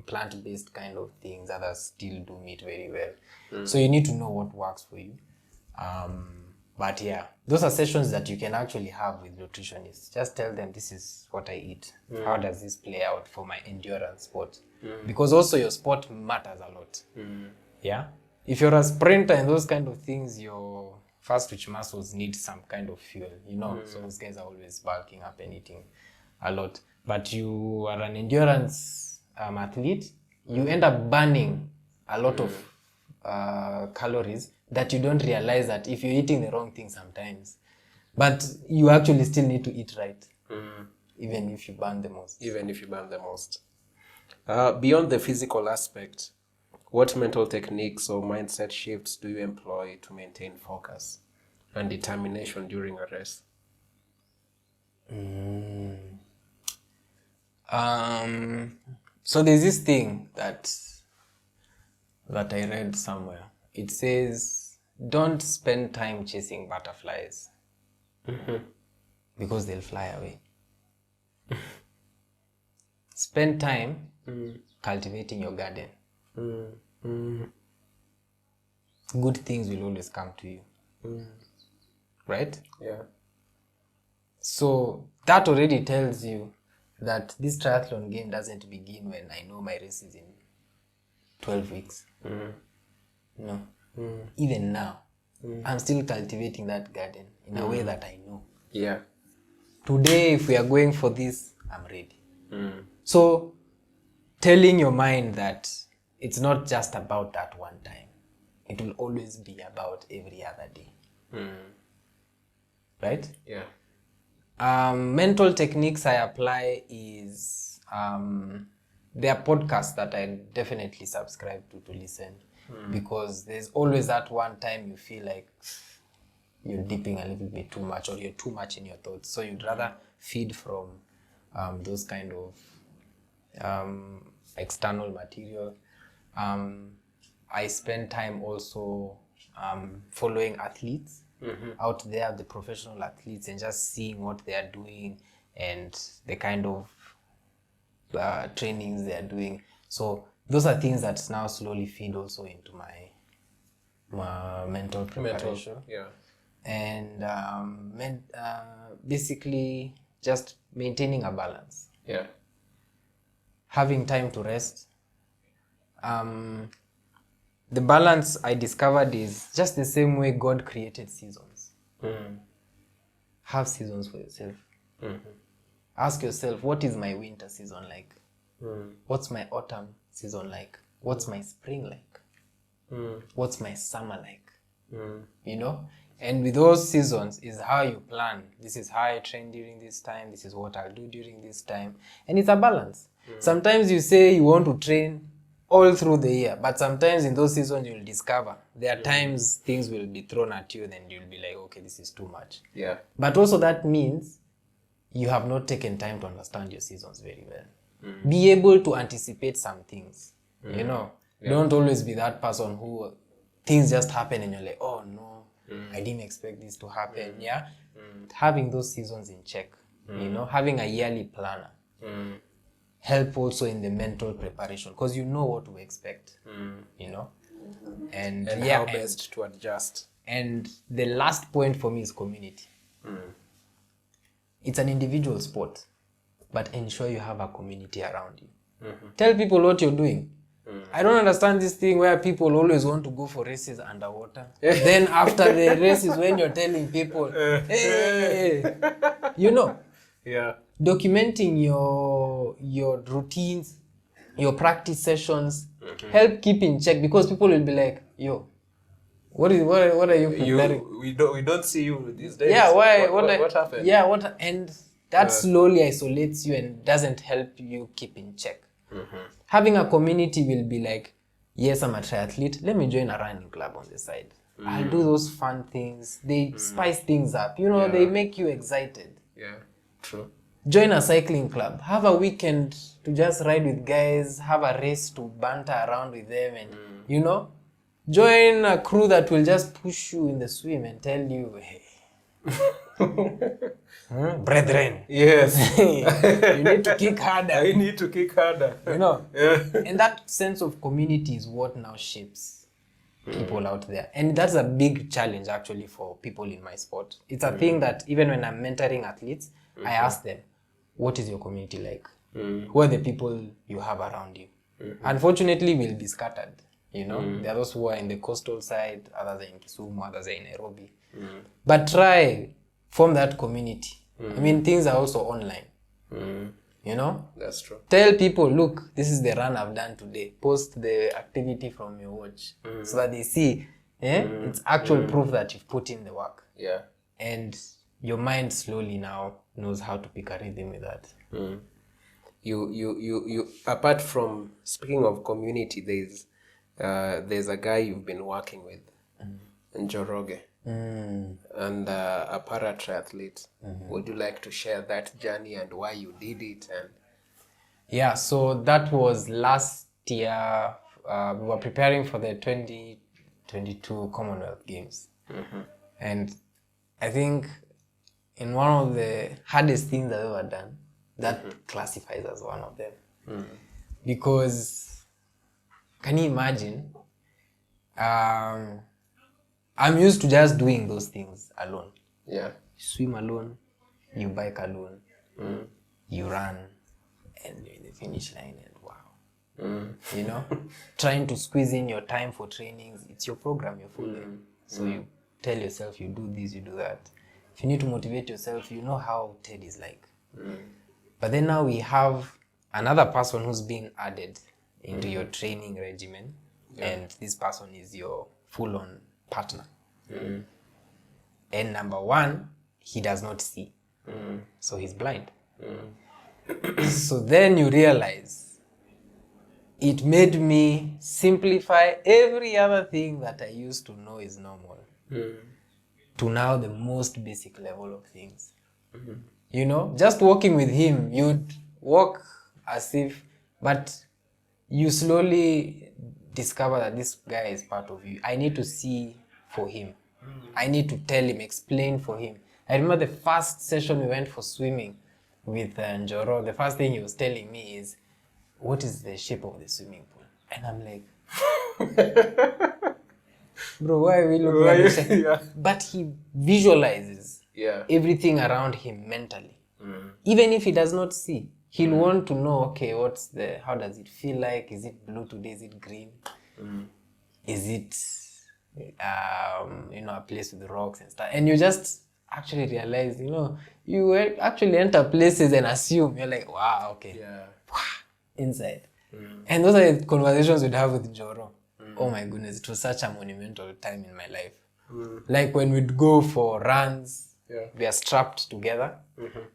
plant-based kind of things, others still do meat very well. So you need to know what works for you. But yeah, those are sessions that you can actually have with nutritionists. Just tell them, this is what I eat. How does this play out for my endurance sport? Because also your sport matters a lot. Yeah. If you're a sprinter and those kind of things, your fast twitch muscles need some kind of fuel, you know. So those guys are always bulking up and eating a lot. But you are an endurance athlete, you end up burning a lot of calories that you don't realize that if you're eating the wrong thing sometimes. But you actually still need to eat right, even if you burn the most. Even if you burn the most. Beyond the physical aspect, What mental techniques or mindset shifts do you employ to maintain focus and determination during a race? So there's this thing that I read somewhere. It says, don't spend time chasing butterflies because they'll fly away. Spend time cultivating your garden. Good things will always come to you. Right? Yeah. So that already tells you that this triathlon game doesn't begin when I know my race is in 12 weeks. No. Even now, I'm still cultivating that garden in a way that I know. Yeah. Today, if we are going for this, I'm ready. So, telling your mind that it's not just about that one time. It will always be about every other day. Right? Yeah. Mental techniques I apply is there are podcasts that I definitely subscribe to listen because there's always that one time you feel like you're dipping a little bit too much or you're too much in your thoughts. So you'd rather feed from those kind of external material. I spend time also following athletes out there, the professional athletes, and just seeing what they are doing and the kind of trainings they are doing. So those are things that now slowly feed also into my mental preparation. Yeah. And basically just maintaining a balance. Yeah. Having time to rest. The balance I discovered is just the same way God created seasons. Have seasons for yourself. Ask yourself, what is my winter season like? What's my autumn season like? What's my spring like? What's my summer like? You know? And with those seasons is how you plan. This is how I train during this time. This is what I'll do during this time. And it's a balance. Sometimes you say you want to train all through the year, but sometimes in those seasons you'll discover there are times things will be thrown at you, then you'll be like, okay, this is too much. Yeah. But also that means you have not taken time to understand your seasons very well. Be able to anticipate some things, you know. Don't always be that person who things just happen and you're like, oh no, I didn't expect this to happen. Yeah. Having those seasons in check, you know, having a yearly planner. Help also in the mental preparation because you know what to expect, you know, and how best to adjust. And the last point for me is community. It's an individual sport, but ensure you have a community around you. Tell people what you're doing. I don't understand this thing where people always want to go for races underwater. Then after the races, when you're telling people, hey, you know. Yeah. Documenting your routines, your practice sessions, help keep in check because people will be like, yo, what are you preparing? We don't see you these days. Yeah, what happened? Yeah, and that slowly isolates you and doesn't help you keep in check. Having a community will be like, yes, I'm a triathlete, let me join a running club on the side. I'll do those fun things. They spice things up, you know, they make you excited. Yeah, true. Join a cycling club. Have a weekend to just ride with guys. Have a race to banter around with them. And, you know, join a crew that will just push you in the swim and tell you, hey, brethren. Yes. You need to kick harder. I need to kick harder. You know. Yeah. And that sense of community is what now shapes people out there. And that's a big challenge actually for people in my sport. It's a thing that even when I'm mentoring athletes, I ask them, what is your community like? Who are the people you have around you? Unfortunately, we'll be scattered. You know, there are those who are in the coastal side, others are in Kisumu, others are in Nairobi. But try form that community. I mean, things are also online. You know? That's true. Tell people, look, this is the run I've done today. Post the activity from your watch so that they see it's actual proof that you've put in the work. Yeah. And your mind slowly now knows how to pick a rhythm with that. You apart from speaking of community, there's a guy you've been working with, Njoroge, and a para-triathlete. Would you like to share that journey and why you did it? And Yeah, so that was last year. We were preparing for the 2022 Commonwealth Games. And I think in one of the hardest things I've ever done, that classifies as one of them. Because, can you imagine? I'm used to just doing those things alone. Yeah. You swim alone, you bike alone, you run, and you're in the finish line, and wow. You know, trying to squeeze in your time for trainings, it's your program you're following. So you tell yourself you do this, you do that. If you need to motivate yourself, you know how Ted is like. But then now we have another person who's being added into your training regimen, and this person is your full-on partner. And number one, he does not see. So he's blind. So then you realize it made me simplify every other thing that I used to know is normal to now the most basic level of things. You know, just walking with him, you'd walk as if, but you slowly discover that this guy is part of you. I need to see for him. I need to tell him, explain for him. I remember the first session we went for swimming with Njoro. The first thing he was telling me is, what is the shape of the swimming pool? And I'm like, bro, why are we looking at the shape? But he visualizes everything around him mentally. Even if he does not see, he'll want to know, okay, how does it feel like? Is it blue today? Is it green? Is it, a place with rocks and stuff? And you just actually realize, you actually enter places and assume, you're like, wow, okay. Inside. And those are the conversations we'd have with Njoro. Oh my goodness, it was such a monumental time in my life. Like when we'd go for runs, we are strapped together.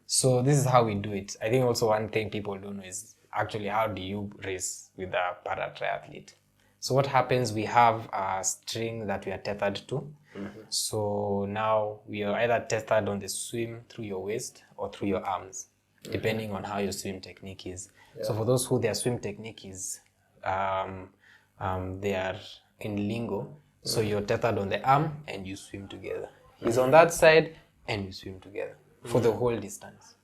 So this is how we do it. I think also one thing people don't know is actually how do you race with a para-triathlete. So what happens, we have a string that we are tethered to. So now we are either tethered on the swim through your waist or through your arms, depending on how your swim technique is. So for those who their swim technique is, they are in lingo. So you're tethered on the arm and you swim together. He's on that side and you swim together for the whole distance.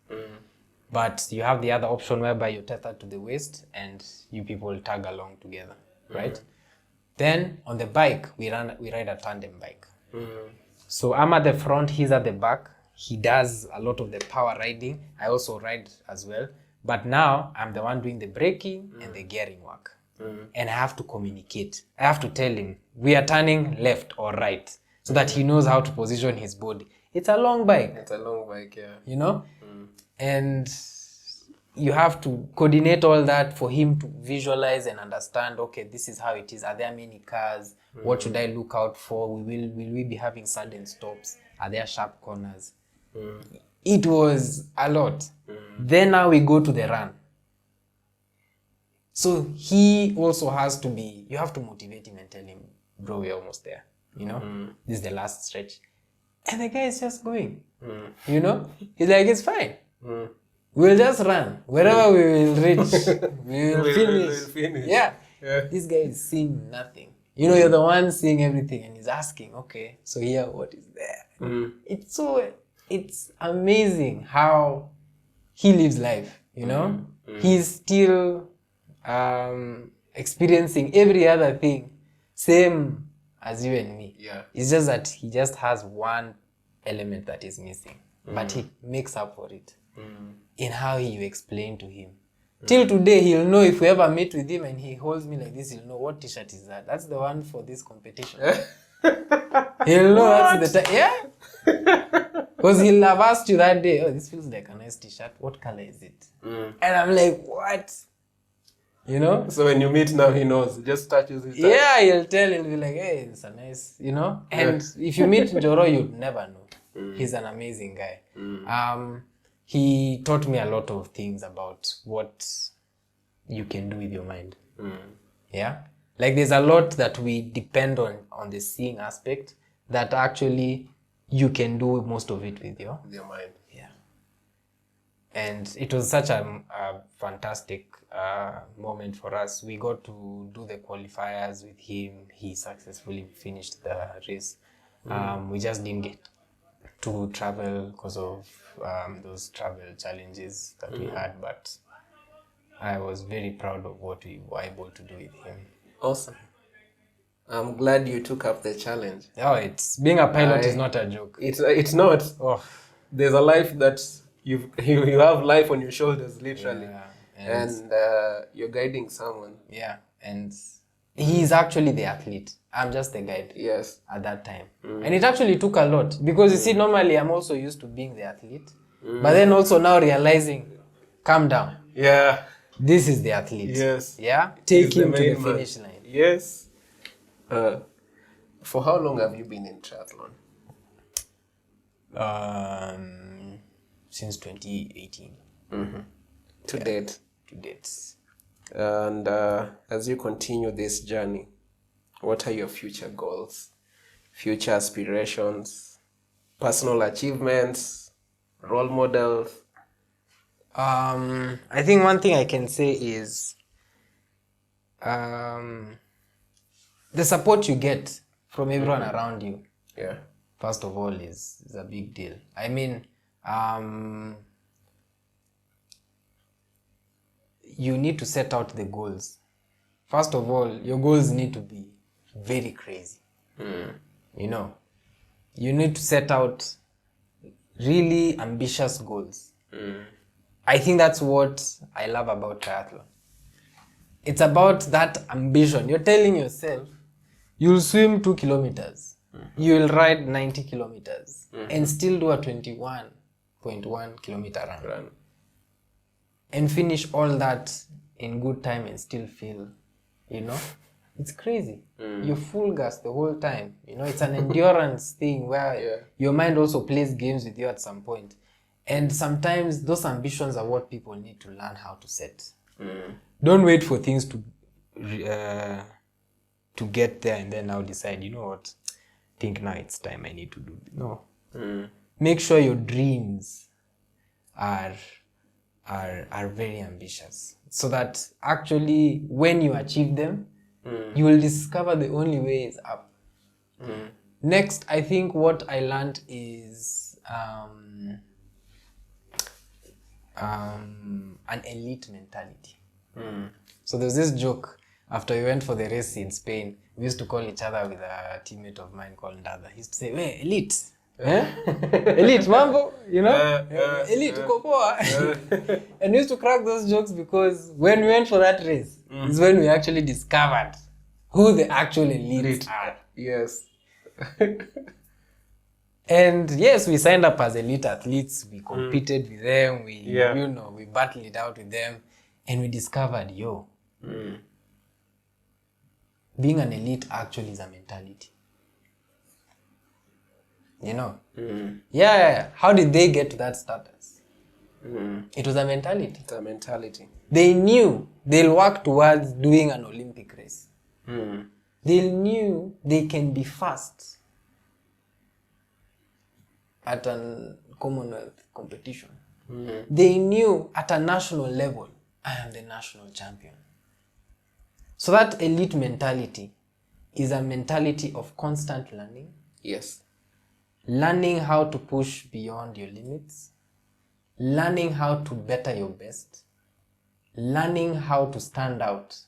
But you have the other option whereby you're tethered to the waist and you people tag along together, right? Then on the bike, we ride a tandem bike. So I'm at the front, he's at the back. He does a lot of the power riding. I also ride as well. But now I'm the one doing the braking and the gearing work. And I have to communicate. I have to tell him, we are turning left or right so that he knows how to position his body. It's a long bike. It's a long bike, yeah. You know? And you have to coordinate all that for him to visualize and understand, okay, this is how it is. Are there many cars? What should I look out for? Will we be having sudden stops? Are there sharp corners? It was a lot. Then now we go to the run. So he also has to be, you have to motivate him and tell him, bro, we're almost there. This is the last stretch. And the guy is just going. He's like, it's fine. We'll just run. Wherever we will reach, we will finish. Yeah. This guy is seeing nothing. You're the one seeing everything and he's asking, okay, so here, what is there? It's amazing how he lives life, He's still experiencing every other thing, same as you and me. It's just that he just has one element that is missing, but he makes up for it in how you explain to him. Till today, he'll know if we ever meet with him and he holds me like this, he'll know what t-shirt is that. That's the one for this competition. He'll know that's the time. Because he'll have asked you that day, oh, this feels like a nice t-shirt. What color is it? And I'm like, what? So when you meet now, he knows. He just touches his Yeah, he'll tell, he'll be like, hey, it's a nice, And if you meet Njoro, you'd never know. He's an amazing guy. He taught me a lot of things about what you can do with your mind. Yeah? Like there's a lot that we depend on the seeing aspect that actually you can do most of it with your mind. Yeah. And it was such a fantastic moment for us. We got to do the qualifiers with him. He successfully finished the race. We just didn't get to travel because of those travel challenges that we had, but I was very proud of what we were able to do with him. Awesome. I'm glad you took up the challenge. Oh, it's being a pilot is not a joke. It's not. Oh. There's a life that you have life on your shoulders, literally. Yeah, and you're guiding someone. Yeah, and he's actually the athlete. I'm just the guide. Yes. At that time. And it actually took a lot because you see, normally I'm also used to being the athlete, but then also now realizing, calm down. Yeah. This is the athlete. Yes. Yeah. Take him to the finish line. Yes. For how long have you been in triathlon? Since 2018. To date. To date. And as you continue this journey, what are your future goals, future aspirations, personal achievements, role models? I think one thing I can say is the support you get from everyone around you. Yeah. First of all, is a big deal. I mean, you need to set out the goals. First of all, your goals need to be very crazy. You know, you need to set out really ambitious goals. I think that's what I love about triathlon. It's about that ambition. You're telling yourself, you'll swim 2 kilometers, you'll ride 90 kilometers, and still do a 21.1 kilometer run. And finish all that in good time and still feel, you know, it's crazy. You're full gas the whole time. You know, it's an endurance thing where your mind also plays games with you at some point. And sometimes those ambitions are what people need to learn how to set. Don't wait for things to get there and then now decide, you know what, think now it's time I need to do. No. Make sure your dreams are very ambitious so that actually when you achieve them, you will discover the only way is up. Next, I think what I learned is an elite mentality. So there's this joke after we went for the race in Spain. We used to call each other with a teammate of mine called Ndada. He used to say, "Hey, elite." Elite, mambo, you know? Elite, kopoa. And we used to crack those jokes because when we went for that race, is when we actually discovered who the actual elites are. Yes. And yes, we signed up as elite athletes. We competed with them. We, you know, we battled it out with them. And we discovered, being an elite actually is a mentality. You know? Yeah. How did they get to that status? It was a mentality. It's a mentality. They knew they'll work towards doing an Olympic race. They knew they can be fast at a Commonwealth competition. They knew at a national level, I am the national champion. So that elite mentality is a mentality of constant learning. Yes. Learning how to push beyond your limits. Learning how to better your best. Learning how to stand out.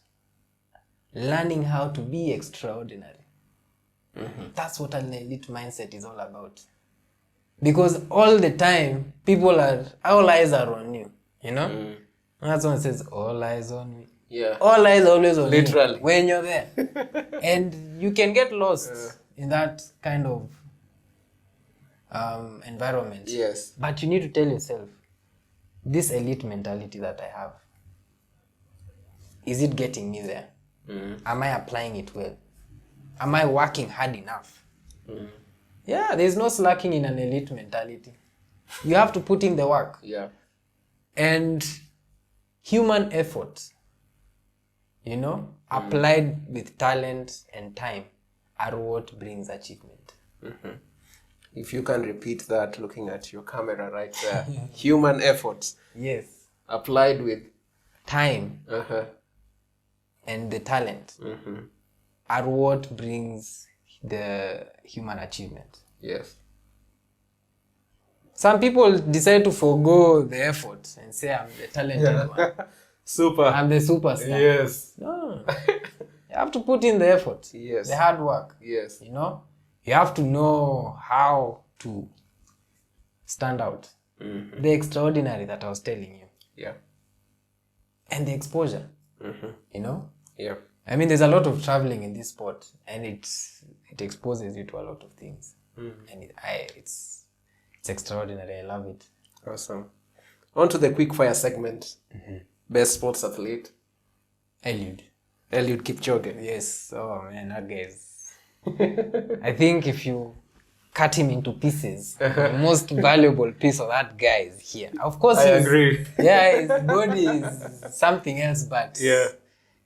Learning how to be extraordinary. That's what an elite mindset is all about. Because all the time, all eyes are on you, you know? That's when it says, all eyes on me. Yeah. All eyes always on Literally. you when you're there. And you can get lost in that kind of environment. Yes. But you need to tell yourself, this elite mentality that I have, is it getting me there? Am I applying it well? Am I working hard enough? Yeah, there's no slacking in an elite mentality. You have to put in the work. Yeah. And human effort, you know, applied with talent and time are what brings achievement. If you can repeat that, looking at your camera right there. Human effort Yes. applied with Time and the talent are what brings the human achievement. Yes. Some people decide to forego the effort and say, I'm the talented one. Super. I'm the superstar. Yes. No. You have to put in the effort. Yes. The hard work. Yes. You know? You have to know how to stand out. The extraordinary that I was telling you. Yeah. And the exposure. You know? Yeah. I mean, there's a lot of traveling in this sport, and it exposes you to a lot of things. And it's extraordinary. I love it. Awesome. On to the quickfire segment. Best sports athlete. Eliud Kipchoge. Yes. Oh man, that guy is. I think if you cut him into pieces, the most valuable piece of that guy is here. Of course, I agree. Yeah, his body is something else, but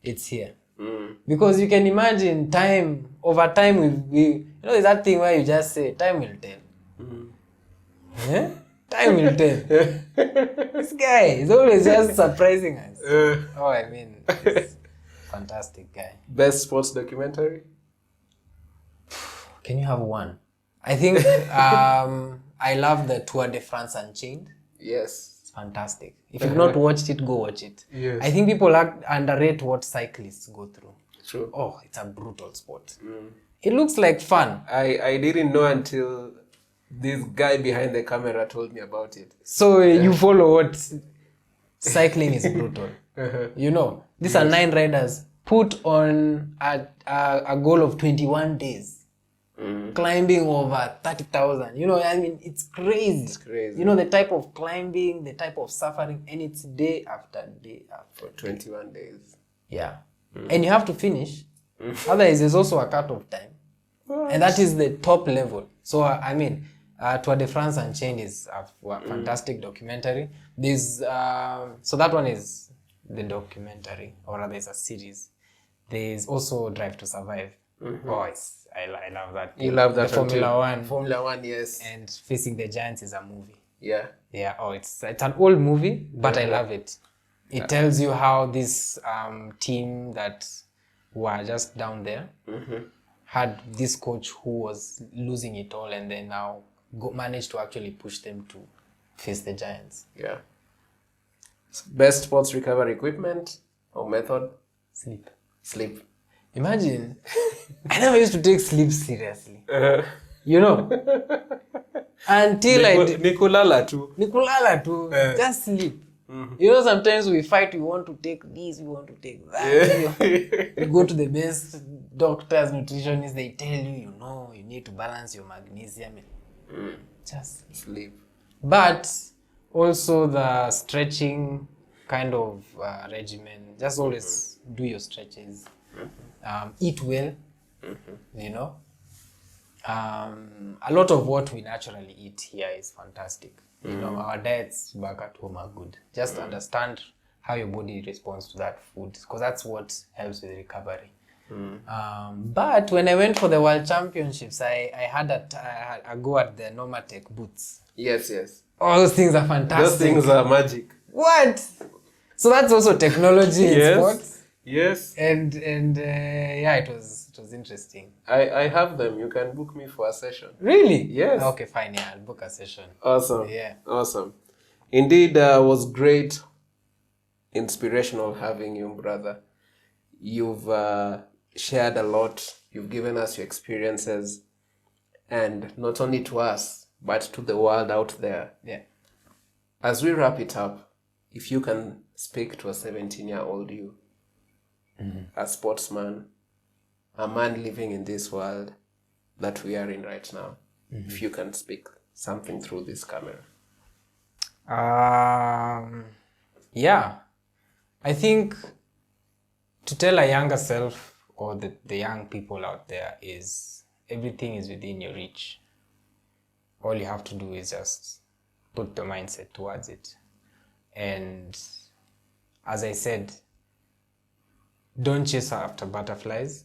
it's here. Because you can imagine over time, we you know, there's that thing where you just say, time will tell. Yeah? Time will tell. This guy is always just surprising us. Oh, I mean, he's a fantastic guy. Best sports documentary? Can you have one? I think I love the Tour de France Unchained. Yes. It's fantastic. If you've not watched it, go watch it. Yes. I think people underrate what cyclists go through. True. Oh, it's a brutal sport. It looks like fun. I didn't know until this guy behind the camera told me about it. So you follow what cycling is brutal. You know, these are 9 riders put on a goal of 21 days. Climbing over 30,000. You know, I mean, it's crazy. It's crazy. You know, the type of climbing, the type of suffering, and it's day after day after For 21 days. Yeah. And you have to finish. Otherwise, there's also a cut-off time. And that is the top level. So, I mean, Tour de France Unchained is a fantastic documentary. There's, so that one is the documentary, or rather it's a series. There's also Drive to Survive. Oh, I love that. You love that the Formula One. Formula One, yes. And Facing the Giants is a movie. Yeah. Yeah. Oh, it's an old movie, but I love it. It tells you how this team that were just down there had this coach who was losing it all, and then now managed to actually push them to face the Giants. Yeah. Best sports recovery equipment or method? Sleep. Imagine, I never used to take sleep seriously. You know? Until Nikulala too. Nikulala too. Just sleep. You know, sometimes we fight, we want to take this, we want to take that. You go to the best doctors, nutritionists, they tell you, you know, you need to balance your magnesium. Just sleep. But also the stretching kind of regimen. Just always do your stretches. Eat well, you know. A lot of what we naturally eat here is fantastic. You know, our diets back at home are good. Just understand how your body responds to that food, because that's what helps with recovery. But when I went for the World Championships, I had a go at the Normatec boots. Yes. All those things are fantastic. Those things are magic. What? So that's also technology in sports. Yes. And yeah, it was interesting. I have them. You can book me for a session. Really? Yes. Okay, fine. Yeah, I'll book a session. Awesome. Yeah. Awesome. Indeed, was great, inspirational having you, brother. You've shared a lot. You've given us your experiences, and not only to us, but to the world out there. Yeah. As we wrap it up, if you can speak to a 17-year-old you, a sportsman, a man living in this world that we are in right now, if you can speak something through this camera. Yeah, I think to tell a younger self, or the young people out there, is everything is within your reach. All you have to do is just put the mindset towards it. And as I said, don't chase after butterflies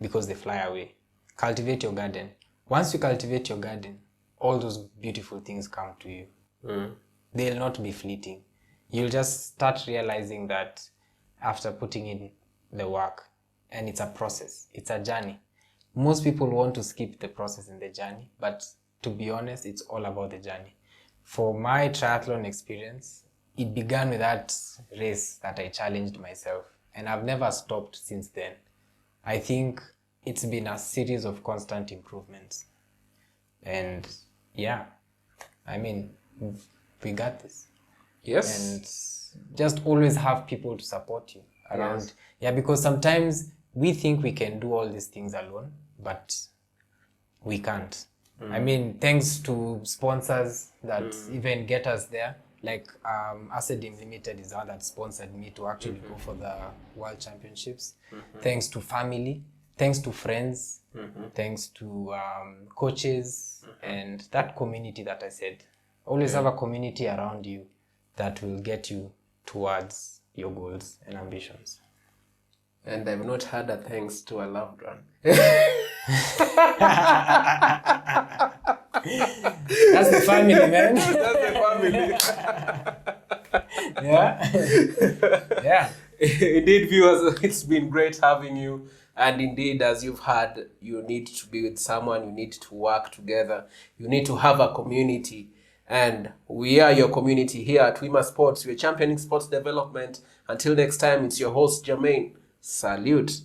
because they fly away. Cultivate your garden. Once you cultivate your garden, all those beautiful things come to you. They'll not be fleeting. You'll just start realizing that after putting in the work, and it's a process, it's a journey. Most people want to skip the process and the journey, but to be honest, it's all about the journey. For my triathlon experience, it began with that race that I challenged myself, and I've never stopped since then. I think it's been a series of constant improvements. And yeah, I mean, we got this. Yes. And just always have people to support you around. Yes. Yeah, because sometimes we think we can do all these things alone, but we can't. I mean, thanks to sponsors that even get us there. Like Acedim Limited is the one that sponsored me to actually go for the World Championships. Thanks to family, thanks to friends, thanks to coaches, and that community that I said. Always have a community around you that will get you towards your goals and ambitions. And I've not had a thanks to a loved one. That's the family, man. That's the family. Yeah. Indeed, viewers, it's been great having you. And indeed, as you've heard, you need to be with someone, you need to work together, you need to have a community. And we are your community here at Wima Sports. We're championing sports development. Until next time, it's your host, Jermaine. Salute.